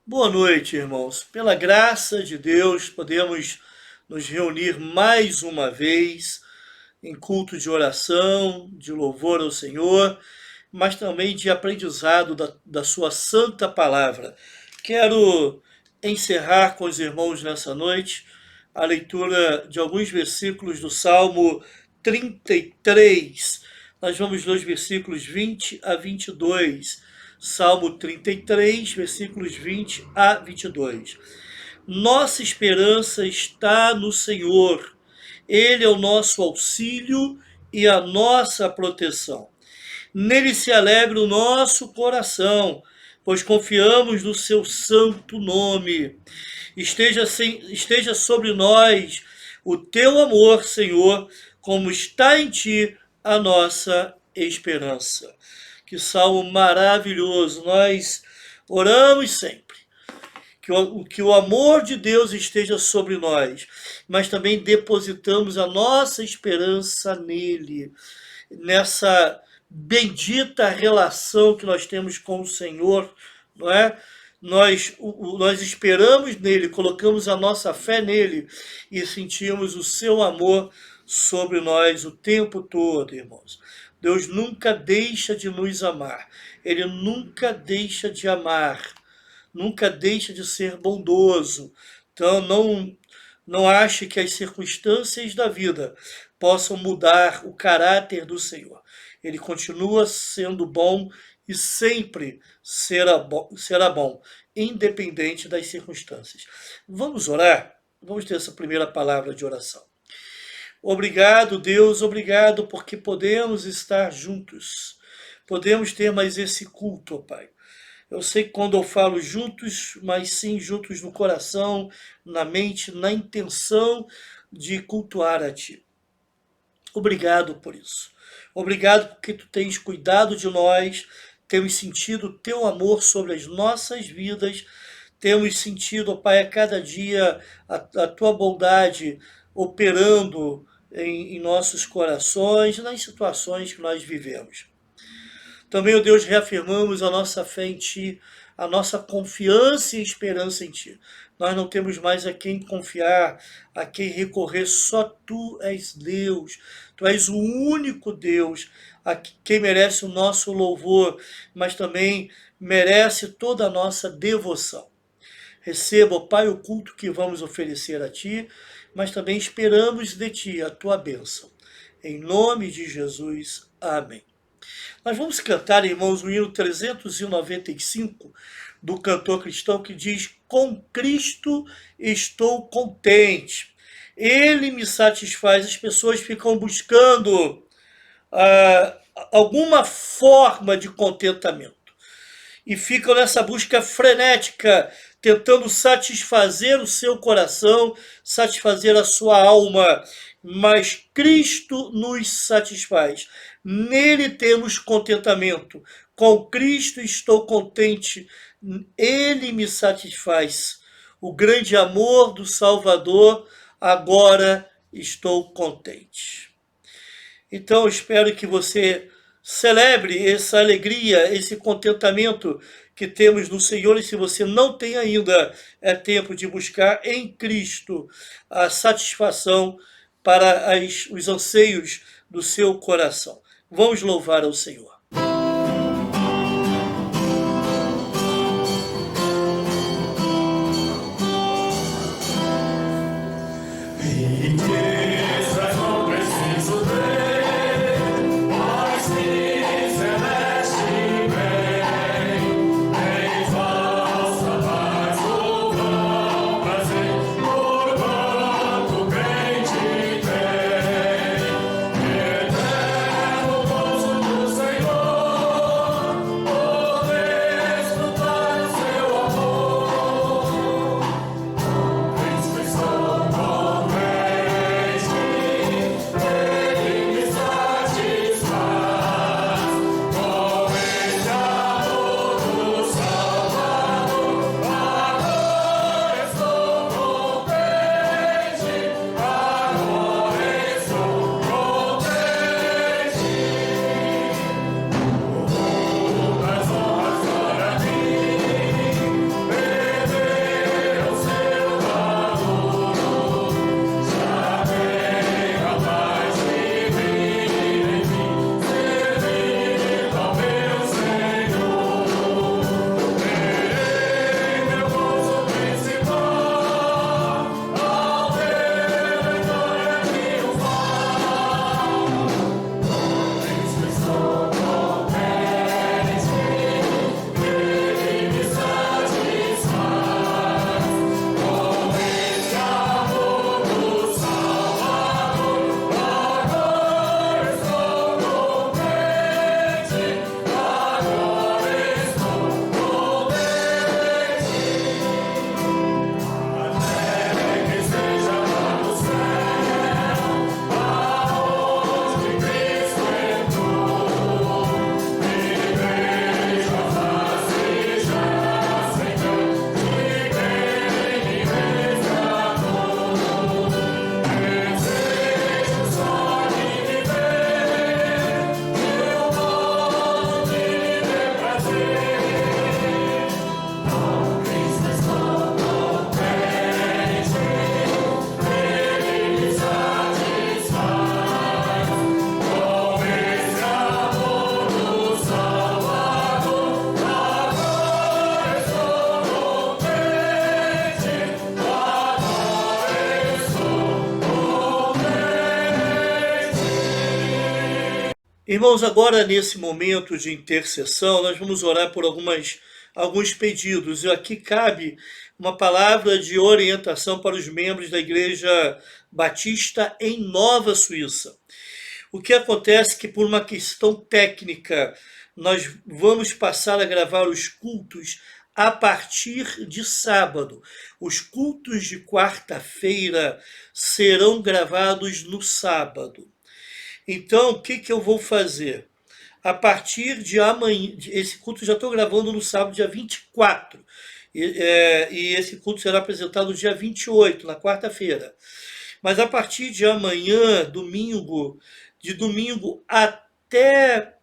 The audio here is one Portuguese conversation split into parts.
Boa noite, irmãos. Pela graça de Deus, podemos nos reunir mais uma vez em culto de oração, de louvor ao Senhor, mas também de aprendizado da sua santa palavra. Quero encerrar com os irmãos nessa noite a leitura de alguns versículos do Salmo 33. Nós vamos ler os versículos 20 a 22. Salmo 33, versículos 20 a 22. Nossa esperança está no Senhor. Ele é o nosso auxílio e a nossa proteção. Nele se alegra o nosso coração, pois confiamos no seu santo nome. Esteja sobre nós o teu amor, Senhor, como está em ti a nossa esperança. Que salmo maravilhoso! Nós oramos sempre que o amor de Deus esteja sobre nós, mas também depositamos a nossa esperança nele, nessa bendita relação que nós temos com o Senhor, não é? Nós esperamos nele, colocamos a nossa fé nele e sentimos o seu amor sobre nós o tempo todo, irmãos. Deus nunca deixa de nos amar. Ele nunca deixa de amar. Nunca deixa de ser bondoso. Então, não ache que as circunstâncias da vida possam mudar o caráter do Senhor. Ele continua sendo bom e sempre será bom, independente das circunstâncias. Vamos orar? Vamos ter essa primeira palavra de oração. Obrigado, Deus, obrigado porque podemos estar juntos. Podemos ter mais esse culto, ó Pai. Eu sei que quando eu falo juntos, mas sim juntos no coração, na mente, na intenção de cultuar a Ti. Obrigado por isso. Obrigado porque Tu tens cuidado de nós, temos sentido o Teu amor sobre as nossas vidas, temos sentido, ó Pai, a cada dia a Tua bondade operando em nossos corações, nas situações que nós vivemos. Também, ó Deus, reafirmamos a nossa fé em Ti, a nossa confiança e esperança em Ti. Nós não temos mais a quem confiar, a quem recorrer, só Tu és Deus. Tu és o único Deus, a quem merece o nosso louvor, mas também merece toda a nossa devoção. Receba, ó Pai, o culto que vamos oferecer a Ti, mas também esperamos de Ti a Tua bênção. Em nome de Jesus, amém. Nós vamos cantar, irmãos, o hino 395 do cantor cristão que diz: com Cristo estou contente. Ele me satisfaz. As pessoas ficam buscando alguma forma de contentamento e ficam nessa busca frenética, tentando satisfazer o seu coração, satisfazer a sua alma. Mas Cristo nos satisfaz. Nele temos contentamento. Com Cristo estou contente. Ele me satisfaz. O grande amor do Salvador, agora estou contente. Então, espero que você celebre essa alegria, esse contentamento que temos no Senhor. E se você não tem ainda, é tempo de buscar em Cristo a satisfação para os anseios do seu coração. Vamos louvar ao Senhor. Senhor. Irmãos, agora nesse momento de intercessão, nós vamos orar por alguns pedidos. E aqui cabe uma palavra de orientação para os membros da Igreja Batista em Nova Suíça. O que acontece é que, por uma questão técnica, nós vamos passar a gravar os cultos a partir de sábado. Os cultos de quarta-feira serão gravados no sábado. Então, o que eu vou fazer? A partir de amanhã, esse culto já estou gravando no sábado, dia 24. E esse culto será apresentado no dia 28, na quarta-feira. Mas a partir de amanhã, domingo, de domingo até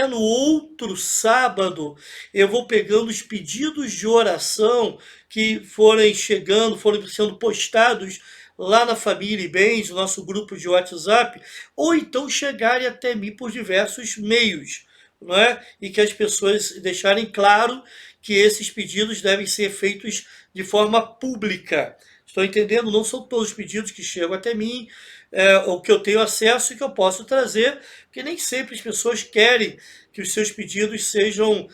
no outro sábado, eu vou pegando os pedidos de oração que forem chegando, foram sendo postados lá na Família e Bens, nosso grupo de WhatsApp, ou então chegarem até mim por diversos meios, não é? E que as pessoas deixarem claro que esses pedidos devem ser feitos de forma pública. Estão entendendo? Não são todos os pedidos que chegam até mim, ou que eu tenho acesso e que eu posso trazer, porque nem sempre as pessoas querem que os seus pedidos sejam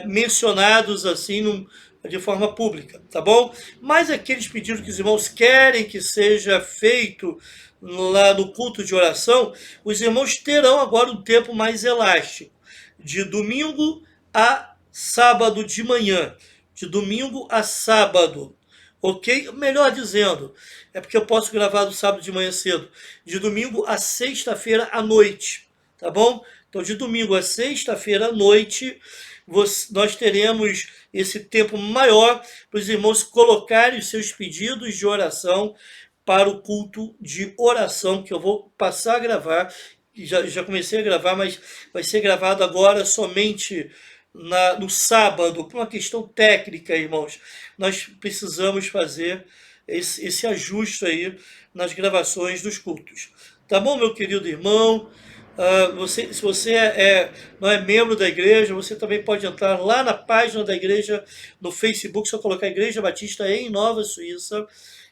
mencionados assim de forma pública, tá bom? Mas aqueles pedidos que os irmãos querem que seja feito lá no culto de oração, os irmãos terão agora um tempo mais elástico, de domingo a sábado de manhã, de domingo a sábado, ok? Melhor dizendo, é porque eu posso gravar do sábado de manhã cedo, de domingo a sexta-feira à noite, tá bom? Então, de domingo a sexta-feira à noite, nós teremos esse tempo maior para os irmãos colocarem os seus pedidos de oração para o culto de oração, que eu vou passar a gravar. Já comecei a gravar, mas vai ser gravado agora somente no sábado, por uma questão técnica, irmãos. Nós precisamos fazer esse ajuste aí nas gravações dos cultos. Tá bom, meu querido irmão? Se você não é membro da igreja, você também pode entrar lá na página da igreja no Facebook, só colocar Igreja Batista em Nova Suíça.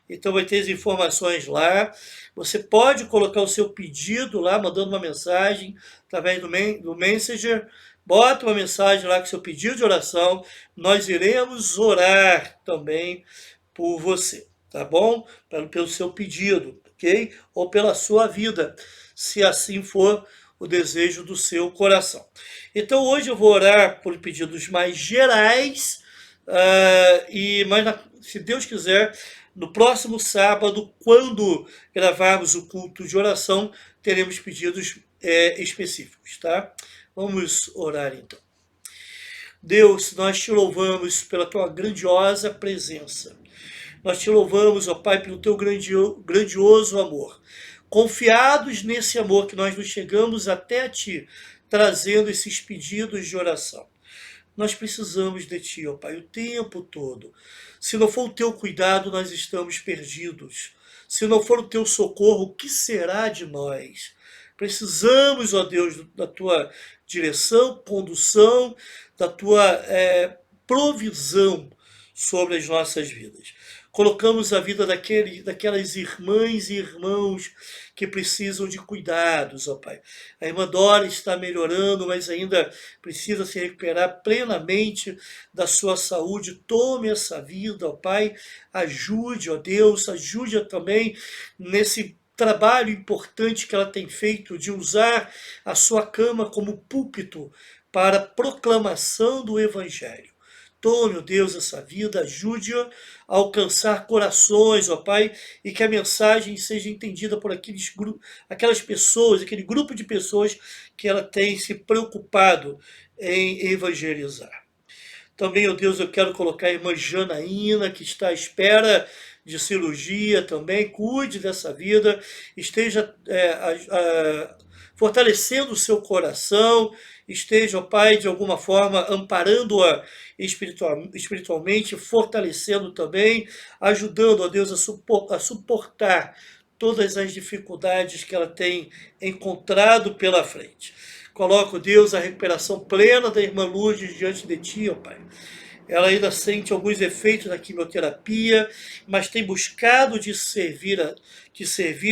Então vai ter as informações lá. Você pode colocar o seu pedido lá, mandando uma mensagem através do Messenger. Bota uma mensagem lá com seu pedido de oração. Nós iremos orar também por você, tá bom? Pelo seu pedido, ok? Ou pela sua vida, se assim for o desejo do seu coração. Então hoje eu vou orar por pedidos mais gerais, mas se Deus quiser, no próximo sábado, quando gravarmos o culto de oração, teremos pedidos específicos, tá? Vamos orar então. Deus, nós te louvamos pela tua grandiosa presença. Nós te louvamos, ó Pai, pelo teu grandioso amor. Confiados nesse amor que nós nos chegamos até a ti, trazendo esses pedidos de oração. Nós precisamos de ti, ó Pai, o tempo todo. Se não for o teu cuidado, nós estamos perdidos. Se não for o teu socorro, o que será de nós? Precisamos, ó Deus, da tua direção, condução, da tua provisão sobre as nossas vidas. Colocamos a vida daquelas irmãs e irmãos que precisam de cuidados, ó Pai. A irmã Dora está melhorando, mas ainda precisa se recuperar plenamente da sua saúde. Tome essa vida, ó Pai. Ajude, ó Deus, ajude também nesse trabalho importante que ela tem feito de usar a sua cama como púlpito para a proclamação do Evangelho. Tome, ó Deus, essa vida, ajude-a a alcançar corações, ó Pai, e que a mensagem seja entendida por aquelas pessoas, aquele grupo de pessoas que ela tem se preocupado em evangelizar. Também, ó Deus, eu quero colocar a irmã Janaína, que está à espera de cirurgia também. Cuide dessa vida, esteja fortalecendo o seu coração, esteja, ó Pai, de alguma forma amparando-a espiritualmente, fortalecendo também, ajudando, ó Deus, a suportar todas as dificuldades que ela tem encontrado pela frente. Coloco, Deus, a recuperação plena da irmã Lourdes diante de ti, ó Pai. ela ainda sente alguns efeitos da quimioterapia, mas tem buscado de servir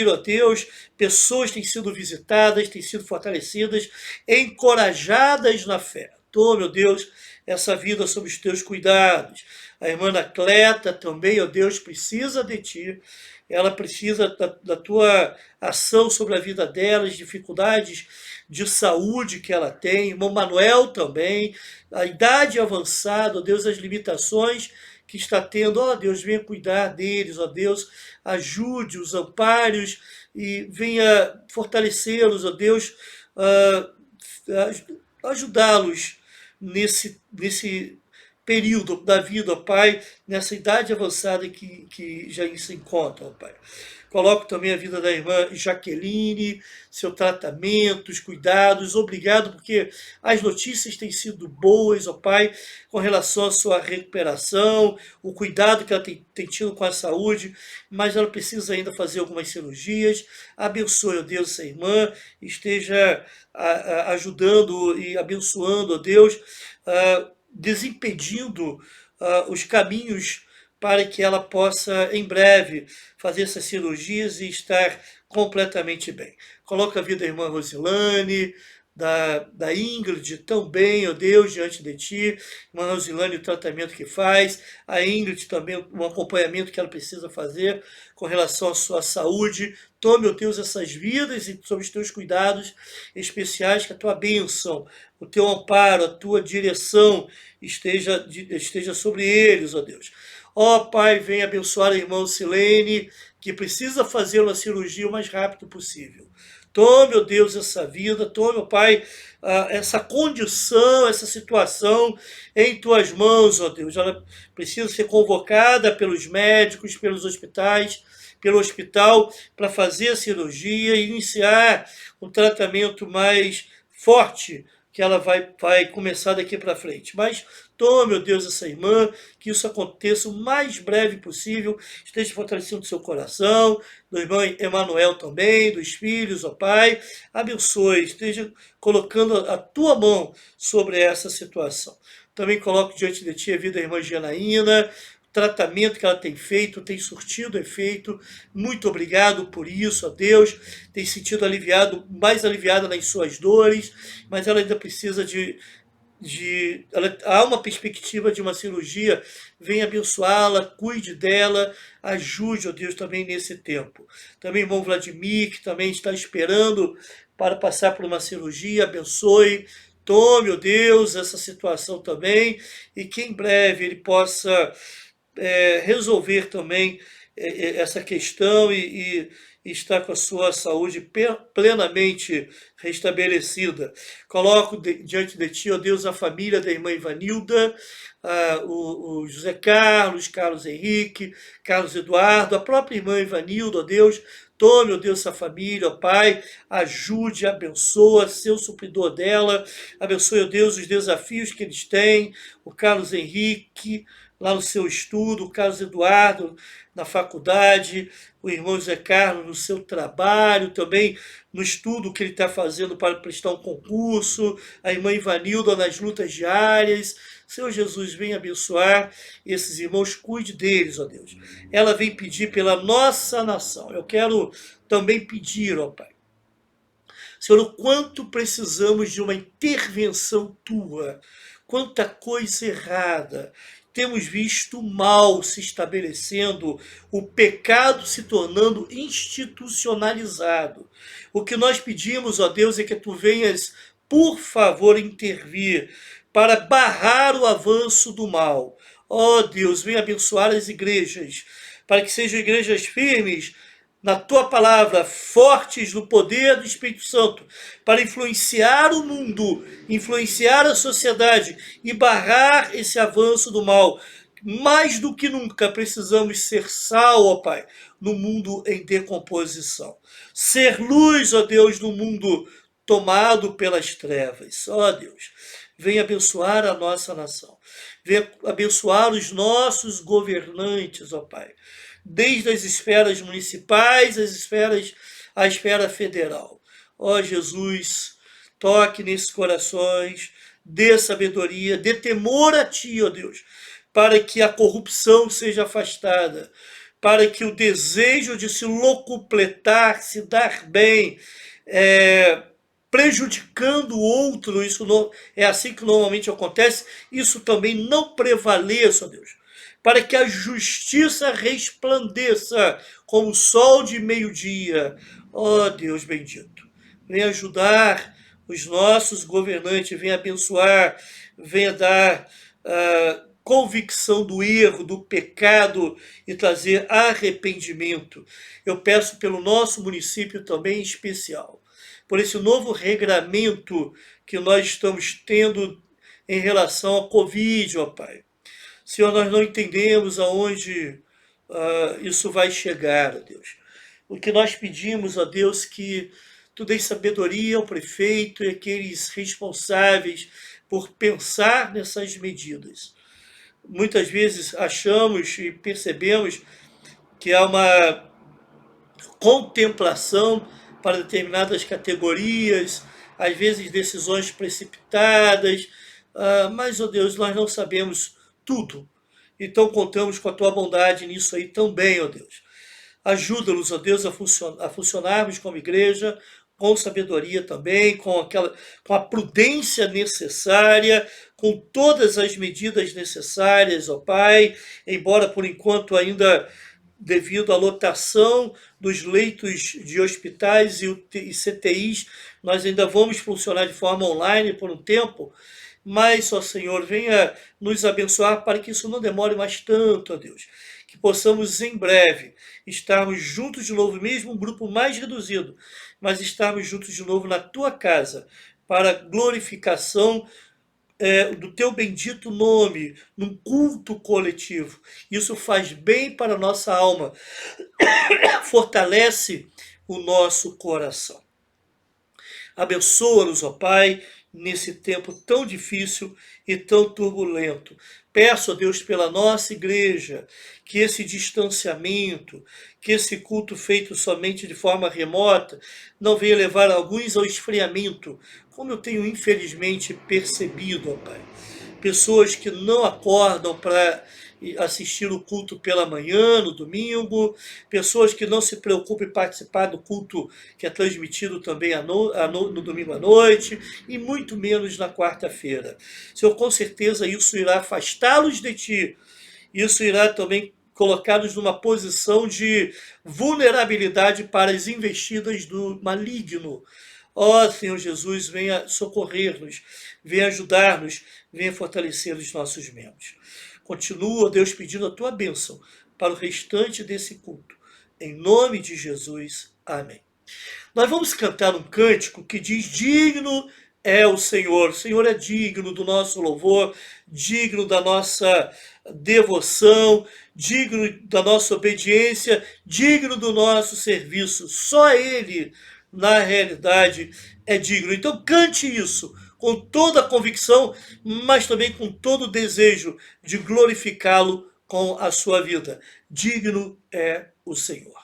a Deus. Pessoas têm sido visitadas, têm sido fortalecidas, encorajadas na fé. Oh, meu Deus, essa vida sob os teus cuidados. A irmã Anacleta também, ó Deus, precisa de ti. Ela precisa da tua ação sobre a vida dela, as dificuldades de saúde que ela tem. Irmão Manuel também, a idade avançada, ó Deus, as limitações que está tendo. Ó Deus, venha cuidar deles, ó Deus, ajude-os, ampare-os e venha fortalecê-los, ó Deus, ajudá-los nesse período da vida, ó Pai, nessa idade avançada que já se encontra, ó Pai. Coloco também a vida da irmã Jaqueline, seu tratamento, os cuidados. Obrigado, porque as notícias têm sido boas, ó Pai, com relação à sua recuperação, o cuidado que ela tem tido com a saúde, mas ela precisa ainda fazer algumas cirurgias. Abençoe, ó Deus, essa irmã, esteja ajudando e abençoando, ó Deus, desimpedindo os caminhos para que ela possa, em breve, fazer essas cirurgias e estar completamente bem. Coloca a vida da irmã Rosilane, da Ingrid também, ó Deus, diante de ti. Irmã Rosilane, o tratamento que faz. A Ingrid também, o acompanhamento que ela precisa fazer com relação à sua saúde. Tome, ó Deus, essas vidas e sob os teus cuidados especiais, que a tua bênção, o teu amparo, a tua direção esteja sobre eles, ó Deus. Ó Pai, venha abençoar a irmã Silene, que precisa fazer uma cirurgia o mais rápido possível. Tome, ó Deus, essa vida, tome, ó Pai, essa condição, essa situação em tuas mãos, ó Deus. Ela precisa ser convocada pelos médicos, pelos hospitais, pelo hospital, para fazer a cirurgia e iniciar um tratamento mais forte que ela vai começar daqui para frente. Mas tome, meu Deus, essa irmã, que isso aconteça o mais breve possível, esteja fortalecendo o seu coração, do irmão Emanuel também, dos filhos, ó Pai, abençoe, esteja colocando a tua mão sobre essa situação. Também coloco diante de ti a vida da irmã Janaína, tratamento que ela tem feito, tem surtido efeito. Muito obrigado por isso, ó Deus. Tem sentido mais aliviada nas suas dores, mas ela ainda precisa há uma perspectiva de uma cirurgia. Venha abençoá-la, cuide dela, ajude, ó Deus, também nesse tempo. Também o irmão Vladimir, que também está esperando para passar por uma cirurgia, abençoe. Tome, ó Deus, essa situação também, e que em breve ele possa resolver também essa questão e estar com a sua saúde plenamente restabelecida. Coloco diante de ti, ó Deus, a família da irmã Ivanilda, o José Carlos Henrique, Carlos Eduardo, a própria irmã Ivanilda, ó Deus. Tome, ó Deus, essa família, ó Pai, ajude, abençoa, seu supridor dela, abençoe, ó Deus, os desafios que eles têm, o Carlos Henrique, lá no seu estudo, o Carlos Eduardo na faculdade, o irmão José Carlos no seu trabalho, também no estudo que ele está fazendo para prestar um concurso, a irmã Ivanilda nas lutas diárias. Senhor Jesus, vem abençoar esses irmãos, cuide deles, ó Deus. Ela vem pedir pela nossa nação. Eu quero também pedir, ó Pai, Senhor, o quanto precisamos de uma intervenção tua, quanta coisa errada. Temos visto o mal se estabelecendo, o pecado se tornando institucionalizado. O que nós pedimos, ó Deus, é que tu venhas, por favor, intervir para barrar o avanço do mal. Ó Deus, venha abençoar as igrejas, para que sejam igrejas firmes na tua palavra, fortes no poder do Espírito Santo, para influenciar o mundo, influenciar a sociedade e barrar esse avanço do mal. Mais do que nunca precisamos ser sal, ó Pai, no mundo em decomposição. Ser luz, ó Deus, no mundo tomado pelas trevas. Ó Deus, venha abençoar a nossa nação. Venha abençoar os nossos governantes, ó Pai, desde as esferas municipais à esfera federal. Ó Jesus, toque nesses corações, dê sabedoria, dê temor a Ti, ó Deus, para que a corrupção seja afastada, para que o desejo de se locupletar, se dar bem, prejudicando o outro, isso não, é assim que normalmente acontece, isso também não prevaleça, ó Deus, para que a justiça resplandeça como o sol de meio-dia. Ó Deus bendito, venha ajudar os nossos governantes, venha abençoar, venha dar convicção do erro, do pecado e trazer arrependimento. Eu peço pelo nosso município também em especial, por esse novo regramento que nós estamos tendo em relação à Covid, ó Pai. Senhor, nós não entendemos aonde isso vai chegar, ó Deus. O que nós pedimos, ó Deus, que Tu dês sabedoria ao prefeito e aqueles responsáveis por pensar nessas medidas. Muitas vezes achamos e percebemos que há uma contemplação para determinadas categorias, às vezes decisões precipitadas, mas, ó Deus, nós não sabemos tudo. Então contamos com a Tua bondade nisso aí também, ó Deus. Ajuda-nos, ó Deus, a funcionarmos como igreja, com sabedoria também, com a prudência necessária, com todas as medidas necessárias, ó Pai, embora por enquanto ainda devido à lotação dos leitos de hospitais e CTIs, nós ainda vamos funcionar de forma online por um tempo, mas, ó Senhor, venha nos abençoar para que isso não demore mais tanto, ó Deus. Que possamos em breve estarmos juntos de novo, mesmo um grupo mais reduzido, mas estarmos juntos de novo na Tua casa, para a glorificação do Teu bendito nome, num culto coletivo. Isso faz bem para a nossa alma, fortalece o nosso coração. Abençoa-nos, ó Pai, nesse tempo tão difícil e tão turbulento. Peço a Deus pela nossa igreja, que esse distanciamento, que esse culto feito somente de forma remota, não venha levar alguns ao esfriamento, como eu tenho infelizmente percebido, ó Pai. Pessoas que não acordam para assistir o culto pela manhã, no domingo, pessoas que não se preocupam em participar do culto que é transmitido também no domingo à noite, e muito menos na quarta-feira. Senhor, com certeza isso irá afastá-los de Ti, isso irá também colocá-los numa posição de vulnerabilidade para as investidas do maligno. Ó Senhor Jesus, venha socorrer-nos, venha ajudar-nos, venha fortalecer os nossos membros. Continua, Deus, pedindo a Tua bênção para o restante desse culto. Em nome de Jesus. Amém. Nós vamos cantar um cântico que diz: digno é o Senhor. O Senhor é digno do nosso louvor, digno da nossa devoção, digno da nossa obediência, digno do nosso serviço. Só Ele, na realidade, é digno. Então cante isso com toda a convicção, mas também com todo o desejo de glorificá-lo com a sua vida. Digno é o Senhor.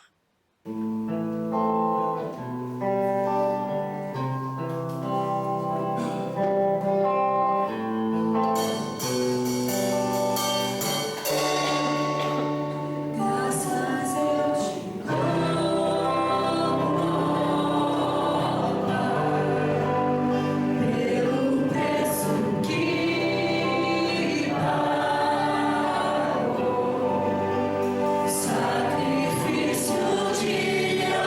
Sacrifício de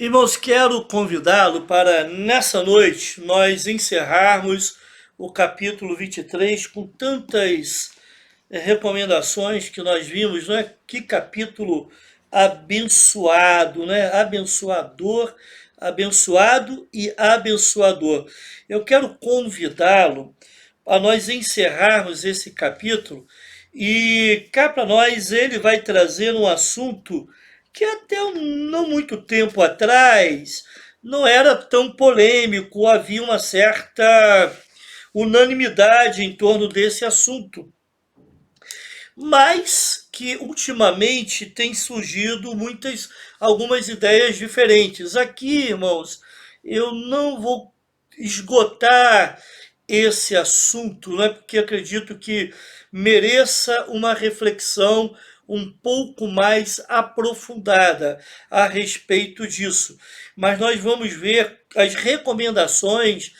Irmãos, quero convidá-lo para, nessa noite, nós encerrarmos o capítulo 23 com tantas recomendações que nós vimos, não é? Que capítulo abençoado, né? Abençoador, abençoado e abençoador. Eu quero convidá-lo a nós encerrarmos esse capítulo e cá para nós ele vai trazer um assunto que até não muito tempo atrás não era tão polêmico, havia uma certa unanimidade em torno desse assunto, mas que ultimamente tem surgido algumas ideias diferentes. Aqui, irmãos, eu não vou esgotar esse assunto, né, porque acredito que mereça uma reflexão um pouco mais aprofundada a respeito disso. Mas nós vamos ver as recomendações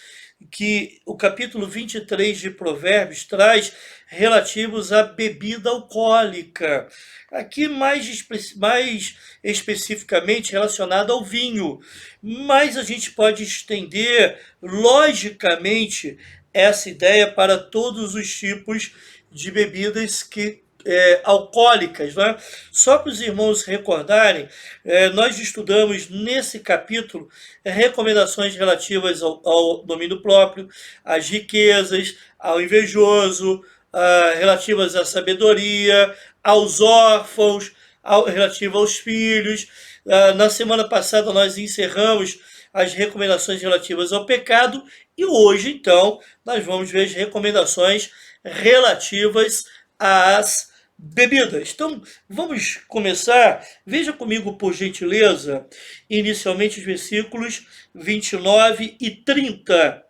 que o capítulo 23 de Provérbios traz relativos à bebida alcoólica. Aqui mais especificamente relacionado ao vinho, mas a gente pode estender logicamente essa ideia para todos os tipos de bebidas alcoólicas, né? Só para os irmãos recordarem, nós estudamos nesse capítulo recomendações relativas ao domínio próprio, às riquezas, ao invejoso, relativas à sabedoria, aos órfãos, relativo aos filhos. Na semana passada nós encerramos as recomendações relativas ao pecado e hoje, então, nós vamos ver as recomendações relativas às bebidas. Então, vamos começar. Veja comigo, por gentileza, inicialmente os versículos 29 e 30.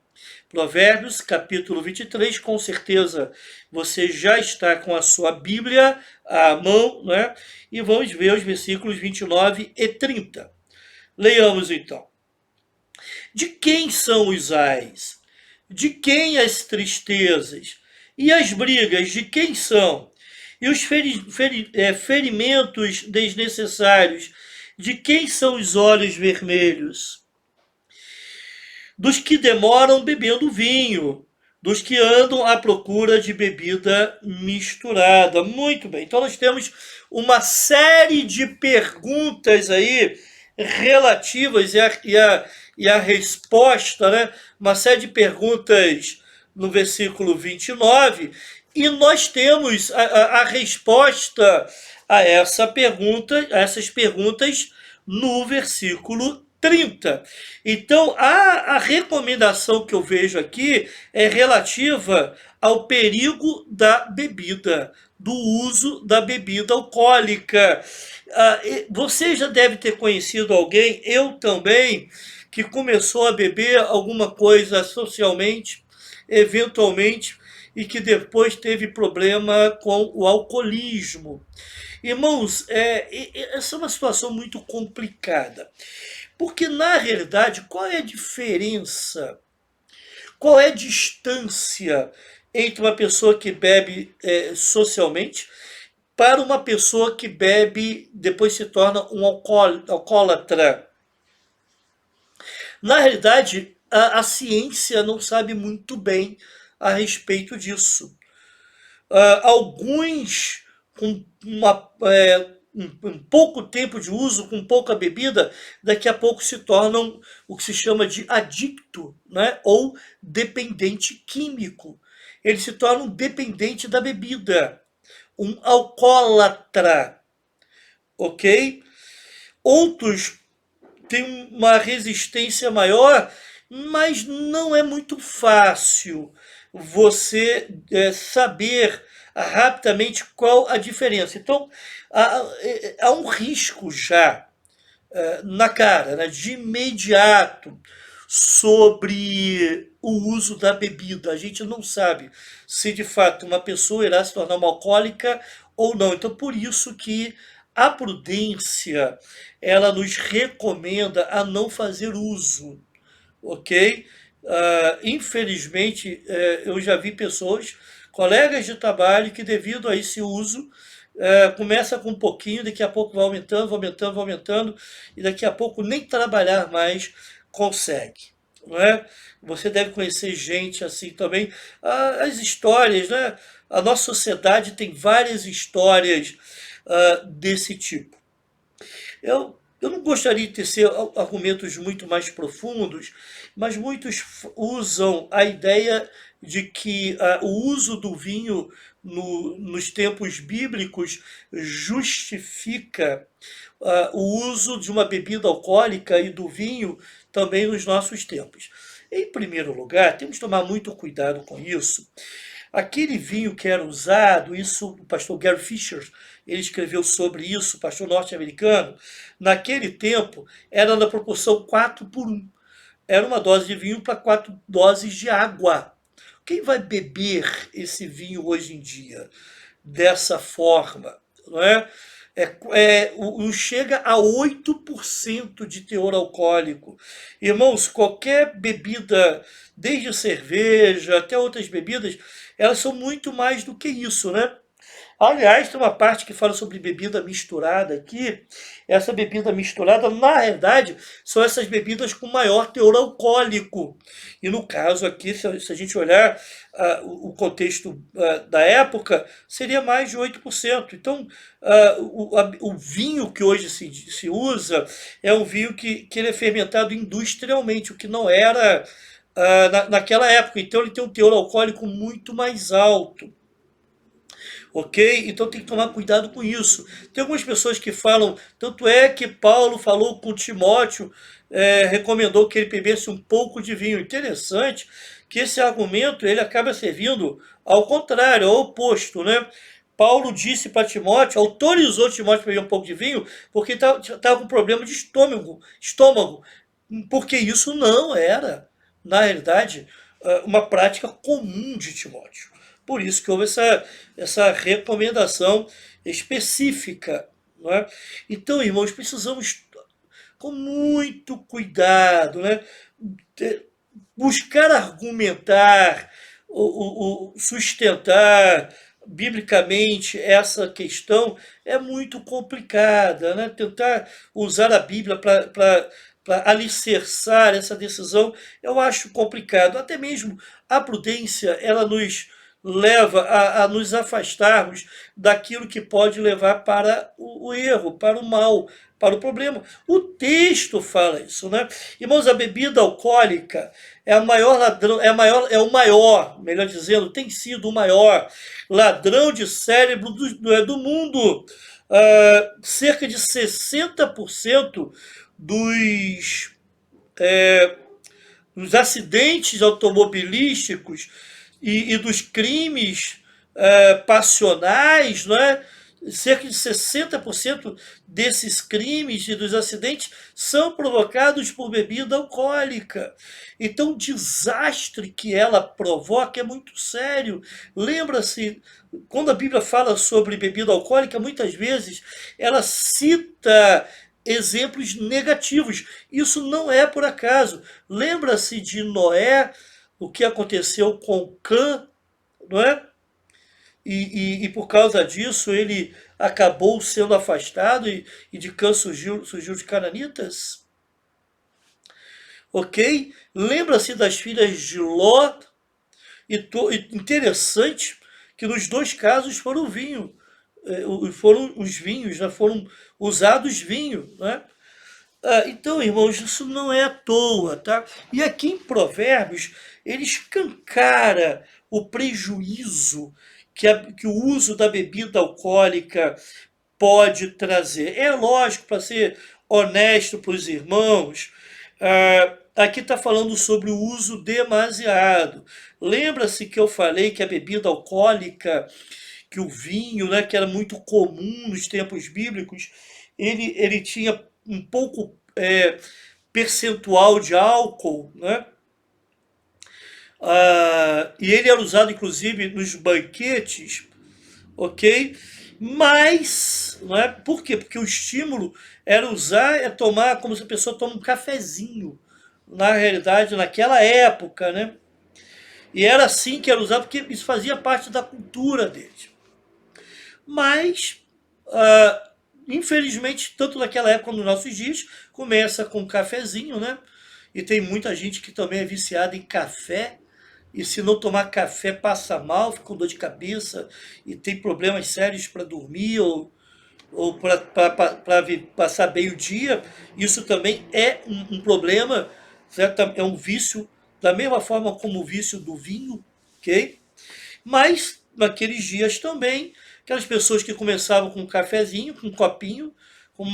Provérbios, capítulo 23, com certeza você já está com a sua Bíblia à mão, né? E vamos ver os versículos 29 e 30. Leiamos então. De quem são os ais? De quem as tristezas? E as brigas, de quem são? E os ferimentos desnecessários, de quem são os olhos vermelhos? Dos que demoram bebendo vinho, dos que andam à procura de bebida misturada. Muito bem, então nós temos uma série de perguntas aí relativas e a resposta, né? Uma série de perguntas no versículo 29, e nós temos a resposta a essas perguntas no versículo 30. Então, a recomendação que eu vejo aqui é relativa ao perigo da bebida, do uso da bebida alcoólica. Você já deve ter conhecido alguém, eu também, que começou a beber alguma coisa socialmente, eventualmente, e que depois teve problema com o alcoolismo. Irmãos, essa é uma situação muito complicada. Porque, na realidade, qual é a diferença? Qual é a distância entre uma pessoa que bebe socialmente para uma pessoa que bebe, depois se torna um alcoólatra? Na realidade, a ciência não sabe muito bem a respeito disso. Alguns com um pouco tempo de uso, com pouca bebida, daqui a pouco se tornam o que se chama de adicto, né? Ou dependente químico. Ele se torna um dependente da bebida, um alcoólatra, ok? Outros têm uma resistência maior, mas não é muito fácil você saber rapidamente qual a diferença. Então, há um risco já na cara, né, de imediato, sobre o uso da bebida. A gente não sabe se de fato uma pessoa irá se tornar uma alcoólica ou não. Então, por isso que a prudência ela nos recomenda a não fazer uso, ok? Infelizmente, eu já vi pessoas, colegas de trabalho, que devido a esse uso, começa com um pouquinho, daqui a pouco vai aumentando, vai aumentando, vai aumentando, e daqui a pouco nem trabalhar mais consegue. Não é? Você deve conhecer gente assim também. As histórias, né? A nossa sociedade tem várias histórias desse tipo. Eu não gostaria de tecer argumentos muito mais profundos, mas muitos usam a ideia de que o uso do vinho nos tempos bíblicos justifica o uso de uma bebida alcoólica e do vinho também nos nossos tempos. Em primeiro lugar, temos que tomar muito cuidado com isso. Aquele vinho que era usado, isso o pastor Gary Fisher, ele escreveu sobre isso, pastor norte-americano, naquele tempo era na proporção 4:1. Era uma dose de vinho para 4 doses de água. Quem vai beber esse vinho hoje em dia dessa forma? Não é? Chega a 8% de teor alcoólico. Irmãos, qualquer bebida, desde cerveja até outras bebidas, elas são muito mais do que isso, né? Aliás, tem uma parte que fala sobre bebida misturada aqui. Essa bebida misturada, na realidade, são essas bebidas com maior teor alcoólico. E no caso aqui, se a gente olhar o contexto da época, seria mais de 8%. Então, o vinho que hoje se usa é um vinho que ele é fermentado industrialmente, o que não era naquela época. Então, ele tem um teor alcoólico muito mais alto. Ok? Então tem que tomar cuidado com isso. Tem algumas pessoas que falam, tanto é que Paulo falou com Timóteo, recomendou que ele bebesse um pouco de vinho. Interessante que esse argumento ele acaba servindo ao contrário, ao oposto, né? Paulo disse para Timóteo, autorizou Timóteo a beber um pouco de vinho, porque estava com problema de estômago, porque isso não era, na realidade, uma prática comum de Timóteo. Por isso que houve essa recomendação específica. Não é? Então, irmãos, precisamos, com muito cuidado, né, buscar argumentar, sustentar biblicamente essa questão é muito complicada. Né? Tentar usar a Bíblia para alicerçar essa decisão, eu acho complicado. Até mesmo a prudência, ela nos leva a nos afastarmos daquilo que pode levar para o erro, para o mal, para o problema. O texto fala isso, né? Irmãos, a bebida alcoólica é a maior ladrão, é o maior, melhor dizendo, tem sido o maior ladrão de cérebro do mundo. Cerca de 60% dos, dos acidentes automobilísticos e dos crimes passionais, não é? Cerca de 60% desses crimes e dos acidentes são provocados por bebida alcoólica. Então, o desastre que ela provoca é muito sério. Lembra-se, quando a Bíblia fala sobre bebida alcoólica, muitas vezes ela cita exemplos negativos. Isso não é por acaso. Lembra-se de Noé, o que aconteceu com Cã, não é? E por causa disso ele acabou sendo afastado e de Cã surgiu os cananitas. Ok? Lembra-se das filhas de Ló. E interessante que nos dois casos foram vinho. Foram os vinhos, né? Foram usados vinho. Né? Então, irmãos, isso não é à toa, tá? E aqui em Provérbios, ele escancara o prejuízo que o uso da bebida alcoólica pode trazer. É lógico, para ser honesto para os irmãos, aqui está falando sobre o uso demasiado. Lembra-se que eu falei que a bebida alcoólica, que o vinho, né, que era muito comum nos tempos bíblicos, ele tinha um pouco percentual de álcool, né? E ele era usado inclusive nos banquetes, ok? Mas, não é? Por quê? Porque o estímulo era tomar como se a pessoa toma um cafezinho, na realidade, naquela época, né? E era assim que era usado, porque isso fazia parte da cultura deles. Mas infelizmente, tanto naquela época como nos nossos dias, começa com um cafezinho, né? E tem muita gente que também é viciada em café, e se não tomar café passa mal, fica com dor de cabeça e tem problemas sérios para dormir ou para passar bem o dia. Isso também é um problema, certo? É um vício, da mesma forma como o vício do vinho, ok? Mas naqueles dias também, aquelas pessoas que começavam com um cafezinho, com um copinho, com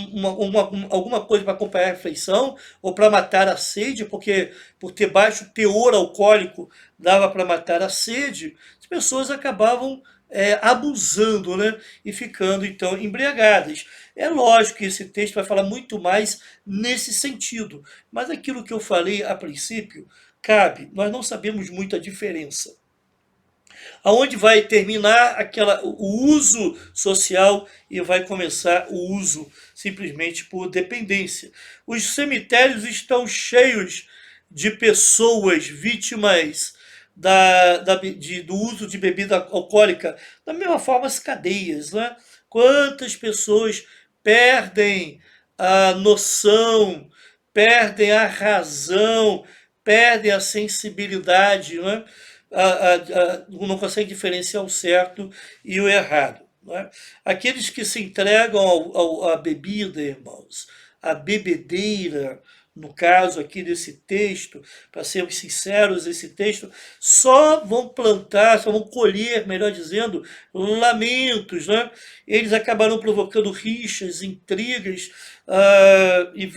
alguma coisa para acompanhar a refeição, ou para matar a sede, porque por ter baixo teor alcoólico dava para matar a sede, as pessoas acabavam abusando, né? E ficando então embriagadas. É lógico que esse texto vai falar muito mais nesse sentido, mas aquilo que eu falei a princípio cabe, nós não sabemos muito a diferença aonde vai terminar o uso social e vai começar o uso simplesmente por dependência. Os cemitérios estão cheios de pessoas vítimas do uso de bebida alcoólica, da mesma forma as cadeias. Né? Quantas pessoas perdem a noção, perdem a razão, perdem a sensibilidade, né? Não consegue diferenciar o certo e o errado. Não é? Aqueles que se entregam à bebida, irmãos, à bebedeira, no caso aqui desse texto, para sermos sinceros, esse texto, só vão plantar, só vão colher, melhor dizendo, lamentos. Né? Eles acabarão provocando rixas, intrigas, e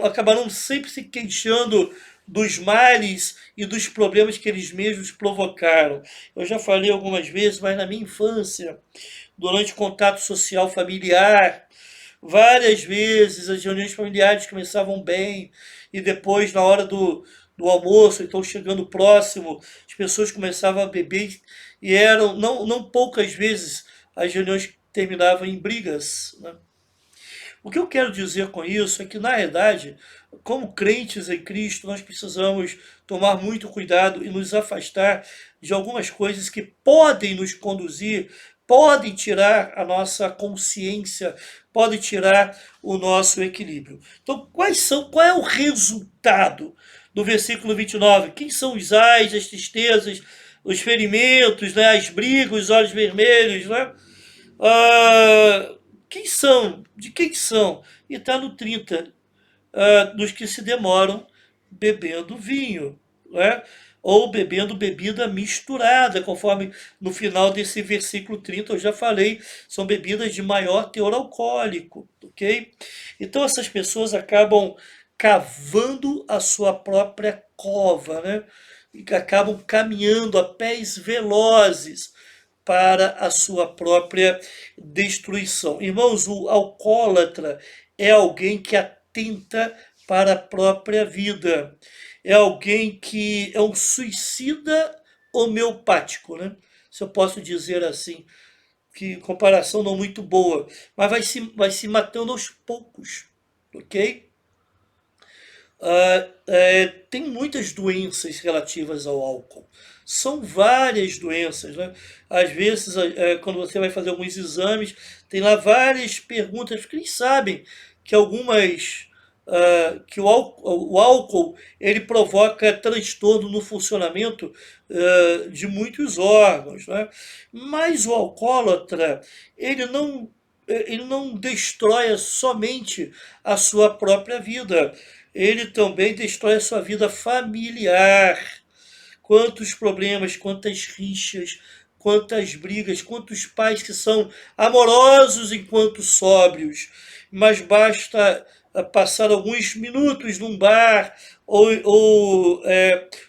acabarão sempre se queixando dos males e dos problemas que eles mesmos provocaram. Eu já falei algumas vezes, mas na minha infância, durante o contato social familiar, várias vezes as reuniões familiares começavam bem e depois, na hora do almoço, então chegando próximo, as pessoas começavam a beber e eram, não poucas vezes, as reuniões terminavam em brigas. Né? O que eu quero dizer com isso é que, na verdade, como crentes em Cristo, nós precisamos tomar muito cuidado e nos afastar de algumas coisas que podem nos conduzir, podem tirar a nossa consciência, podem tirar o nosso equilíbrio. Então, qual é o resultado do versículo 29? Quem são os ais, as tristezas, os ferimentos, né, as brigas, os olhos vermelhos, né? Quem são? De quem são? E está no 30, dos que se demoram bebendo vinho, né? Ou bebendo bebida misturada, conforme no final desse versículo 30 eu já falei, são bebidas de maior teor alcoólico, ok? Então essas pessoas acabam cavando a sua própria cova, né? E acabam caminhando a pés velozes para a sua própria destruição. Irmãos, o alcoólatra é alguém que atenta para a própria vida. É alguém que é um suicida homeopático, né? Se eu posso dizer assim, que comparação não muito boa, mas vai se matando aos poucos, ok? Tem muitas doenças relativas ao álcool. São várias doenças, né? Às vezes, quando você vai fazer alguns exames, tem lá várias perguntas, porque eles sabem que que o álcool ele provoca transtorno no funcionamento de muitos órgãos, né? Mas o alcoólatra, ele não destrói somente a sua própria vida, ele também destrói a sua vida familiar. Quantos problemas, quantas rixas, quantas brigas, quantos pais que são amorosos enquanto sóbrios, mas basta passar alguns minutos num bar ou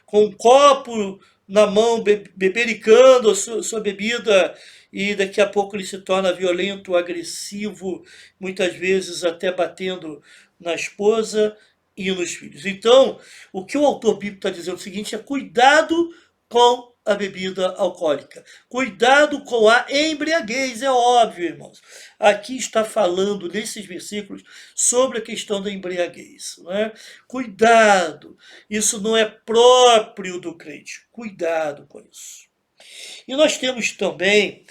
com um copo na mão, bebericando a sua bebida, e daqui a pouco ele se torna violento, agressivo, muitas vezes até batendo na esposa e nos filhos. Então, o que o autor bíblico está dizendo é o seguinte: é cuidado com a bebida alcoólica. Cuidado com a embriaguez, é óbvio, irmãos. Aqui está falando, nesses versículos, sobre a questão da embriaguez. Não é? Cuidado, isso não é próprio do crente. Cuidado com isso. E nós temos também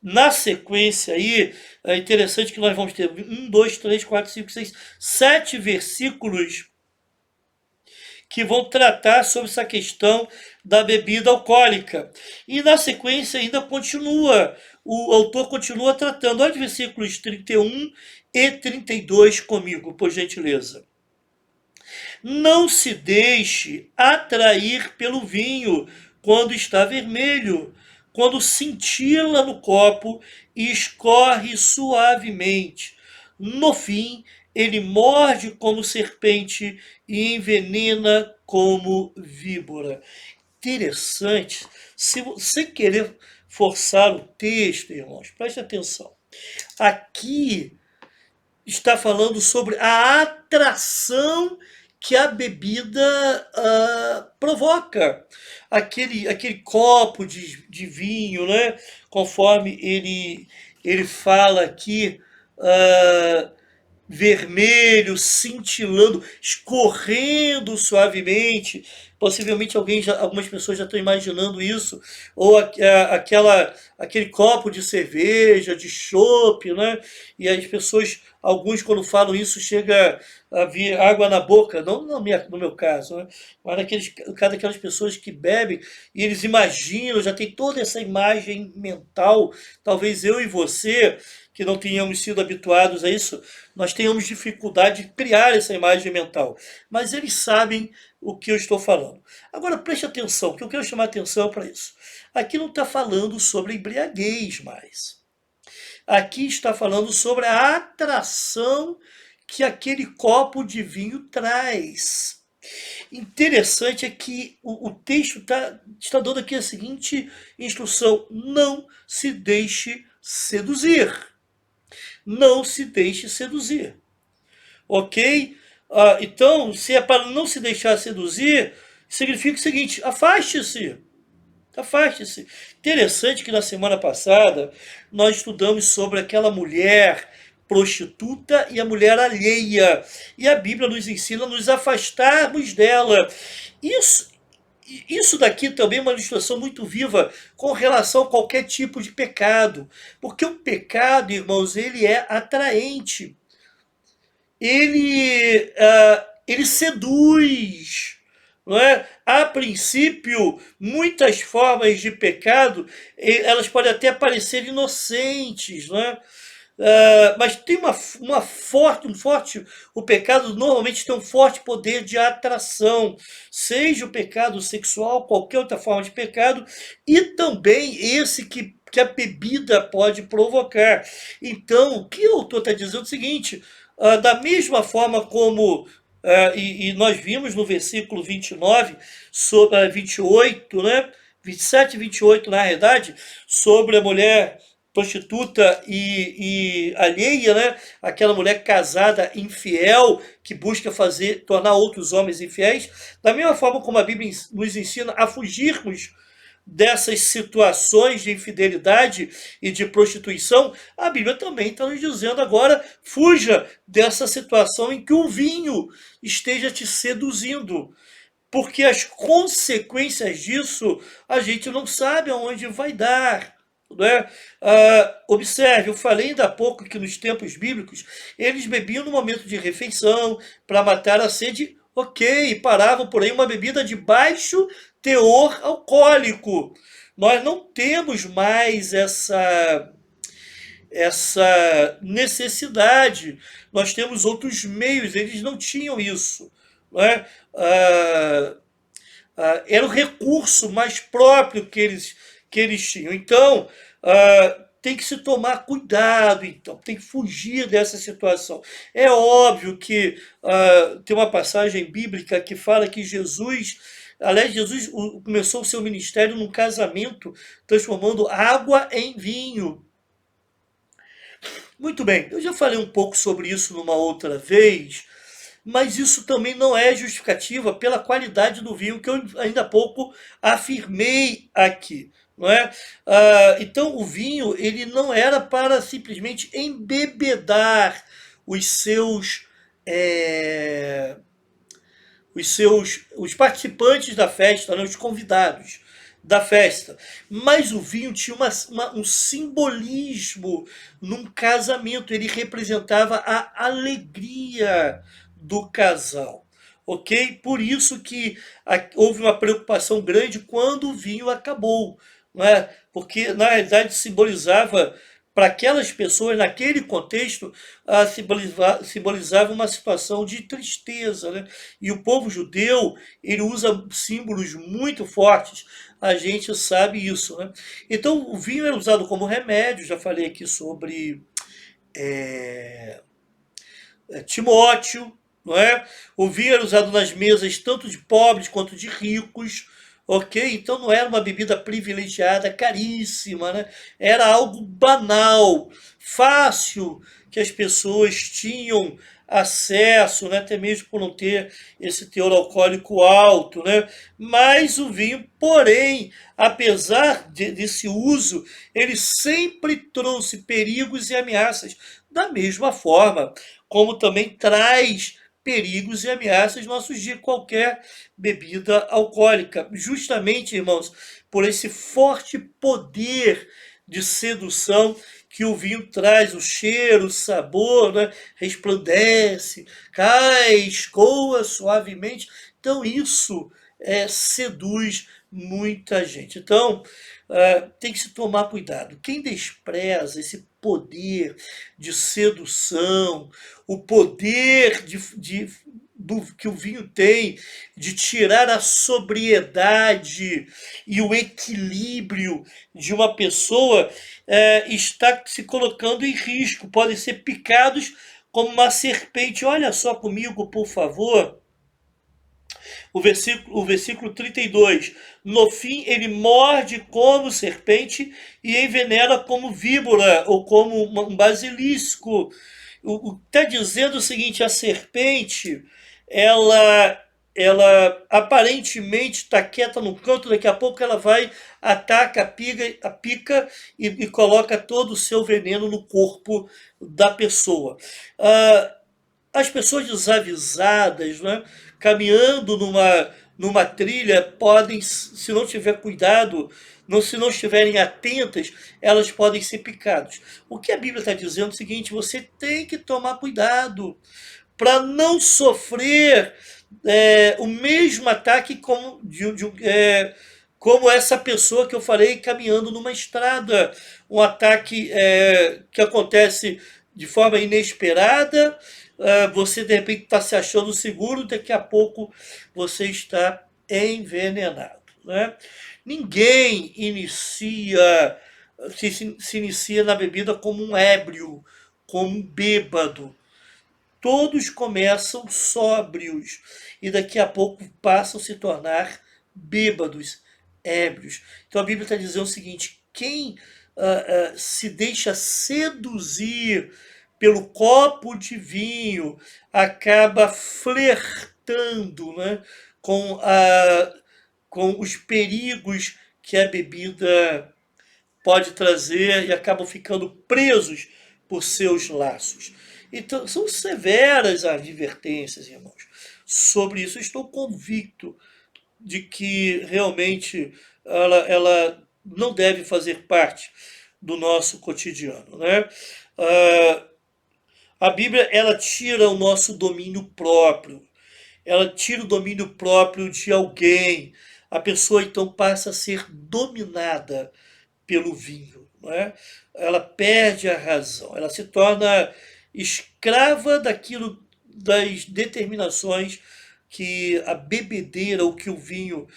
Na sequência aí, é interessante que nós vamos ter 7 versículos que vão tratar sobre essa questão da bebida alcoólica. E na sequência ainda continua, o autor continua tratando. Olha os versículos 31 e 32 comigo, por gentileza. Não se deixe atrair pelo vinho quando está vermelho, quando cintila no copo e escorre suavemente. No fim, ele morde como serpente e envenena como víbora. Interessante. Se você querer forçar o texto, irmãos, preste atenção. Aqui está falando sobre a atração que a bebida provoca. Aquele copo de vinho, né? Conforme ele fala aqui, vermelho, cintilando, escorrendo suavemente. Possivelmente algumas pessoas já estão imaginando isso, ou aquele copo de cerveja, de chopp, né? E as pessoas, alguns quando falam isso, chega a vir água na boca, não no meu caso, né? Mas daquelas pessoas que bebem e eles imaginam, já tem toda essa imagem mental. Talvez eu e você, que não tenhamos sido habituados a isso, nós tenhamos dificuldade de criar essa imagem mental. Mas eles sabem o que eu estou falando. Agora preste atenção, que eu quero chamar atenção para isso. Aqui não está falando sobre embriaguez mais. Aqui está falando sobre a atração que aquele copo de vinho traz. Interessante é que o texto está dando aqui a seguinte instrução: não se deixe seduzir. Não se deixe seduzir. Ok? Então, se é para não se deixar seduzir, significa o seguinte: afaste-se. Afaste-se. Interessante que na semana passada nós estudamos sobre aquela mulher prostituta e a mulher alheia. E a Bíblia nos ensina a nos afastarmos dela. Isso, isso daqui também é uma ilustração muito viva com relação a qualquer tipo de pecado. Porque o pecado, irmãos, ele é atraente. Ele seduz. Não é? A princípio, muitas formas de pecado, elas podem até parecer inocentes, não é? Mas tem o pecado normalmente tem um forte poder de atração, seja o pecado sexual, qualquer outra forma de pecado, e também esse que a bebida pode provocar. Então, o que o autor está dizendo é o seguinte: da mesma forma como e nós vimos no versículo 29, sobre 28, né? 27 e 28, na realidade, sobre a mulher prostituta e alheia, né? Aquela mulher casada infiel que busca tornar outros homens infiéis. Da mesma forma como a Bíblia nos ensina a fugirmos dessas situações de infidelidade e de prostituição, a Bíblia também está nos dizendo agora: fuja dessa situação em que o vinho esteja te seduzindo, porque as consequências disso a gente não sabe aonde vai dar. Né? Observe, eu falei ainda há pouco que nos tempos bíblicos eles bebiam no momento de refeição para matar a sede, ok, paravam por aí uma bebida de baixo teor alcoólico. Nós não temos mais essa necessidade. Nós temos outros meios, eles não tinham isso. Não é? Era o recurso mais próprio que eles tinham. Então, tem que se tomar cuidado, então, tem que fugir dessa situação. É óbvio que tem uma passagem bíblica que fala que Jesus começou o seu ministério num casamento, transformando água em vinho. Muito bem, eu já falei um pouco sobre isso numa outra vez, mas isso também não é justificativa pela qualidade do vinho que eu ainda há pouco afirmei aqui. Não é? Então o vinho ele não era para simplesmente embebedar os seus os participantes da festa, né, os convidados. da festa. Mas o vinho tinha um simbolismo num casamento. Ele representava a alegria do casal. Ok? Por isso que houve uma preocupação grande quando o vinho acabou. Não é? Porque, na realidade, simbolizava para aquelas pessoas, naquele contexto, simbolizava uma situação de tristeza. Né? E o povo judeu, ele usa símbolos muito fortes, a gente sabe isso. Né? Então, o vinho é usado como remédio, já falei aqui sobre Timóteo, não é? O vinho era usado nas mesas tanto de pobres quanto de ricos, ok? Então não era uma bebida privilegiada, caríssima, né? Era algo banal, fácil, que as pessoas tinham acesso, né? Até mesmo por não ter esse teor alcoólico alto, né? Mas o vinho, porém, apesar desse uso, ele sempre trouxe perigos e ameaças. Da mesma forma, como também traz perigos e ameaças nos nossos dias, qualquer bebida alcoólica. Justamente, irmãos, por esse forte poder de sedução que o vinho traz, o cheiro, o sabor, né? Resplandece, cai, escoa suavemente. Então, isso seduz muita gente. Então, tem que se tomar cuidado. Quem despreza esse poder de sedução, o poder que o vinho tem de tirar a sobriedade e o equilíbrio de uma pessoa, está se colocando em risco. Podem ser picados como uma serpente. Olha só comigo, por favor, o versículo 32. No fim, ele morde como serpente e envenena como víbora ou como um basilisco. Está dizendo o seguinte: a serpente, ela aparentemente está quieta no canto, daqui a pouco ela vai, ataca, pica e coloca todo o seu veneno no corpo da pessoa. As pessoas desavisadas, né, caminhando numa trilha, podem, se não tiver cuidado, se não estiverem atentas, elas podem ser picadas. O que a Bíblia está dizendo é o seguinte: você tem que tomar cuidado para não sofrer o mesmo ataque como essa pessoa que eu falei caminhando numa estrada. Um ataque que acontece de forma inesperada, você de repente está se achando seguro, daqui a pouco você está envenenado. Né? Ninguém se inicia na bebida como um ébrio, como um bêbado. Todos começam sóbrios e daqui a pouco passam a se tornar bêbados, ébrios. Então a Bíblia está dizendo o seguinte: quem se deixa seduzir pelo copo de vinho acaba flertando, né, com os perigos que a bebida pode trazer e acabam ficando presos por seus laços. Então, são severas as advertências, irmãos. Sobre isso, estou convicto de que realmente ela não deve fazer parte do nosso cotidiano. Né? A Bíblia, ela tira o nosso domínio próprio. Ela tira o domínio próprio de alguém. A pessoa, então, passa a ser dominada pelo vinho. Não é? Ela perde a razão. Ela se torna escrava das determinações que a bebedeira ou que o vinho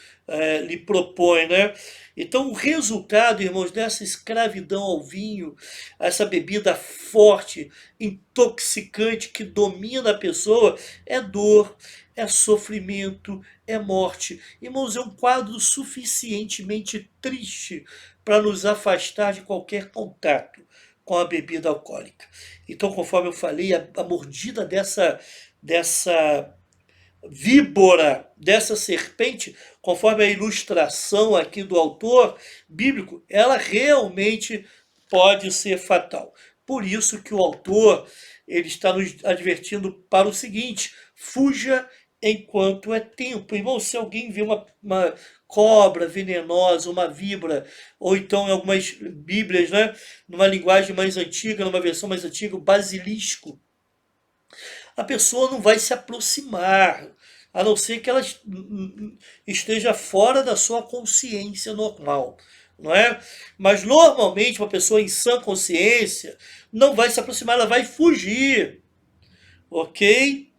lhe propõe, né? Então, o resultado, irmãos, dessa escravidão ao vinho, essa bebida forte, intoxicante que domina a pessoa, é dor, é sofrimento, é morte. Irmãos, é um quadro suficientemente triste para nos afastar de qualquer contato com a bebida alcoólica. Então, conforme eu falei, a mordida dessa víbora, dessa serpente, conforme a ilustração aqui do autor bíblico, ela realmente pode ser fatal. Por isso que o autor ele está nos advertindo para o seguinte: fuja enquanto é tempo. Irmão, se alguém vê uma cobra venenosa, uma víbora, ou então em algumas bíblias, né, numa linguagem mais antiga, numa versão mais antiga, o basilisco, a pessoa não vai se aproximar, a não ser que ela esteja fora da sua consciência normal, não é? Mas normalmente uma pessoa em sã consciência não vai se aproximar, ela vai fugir, ok?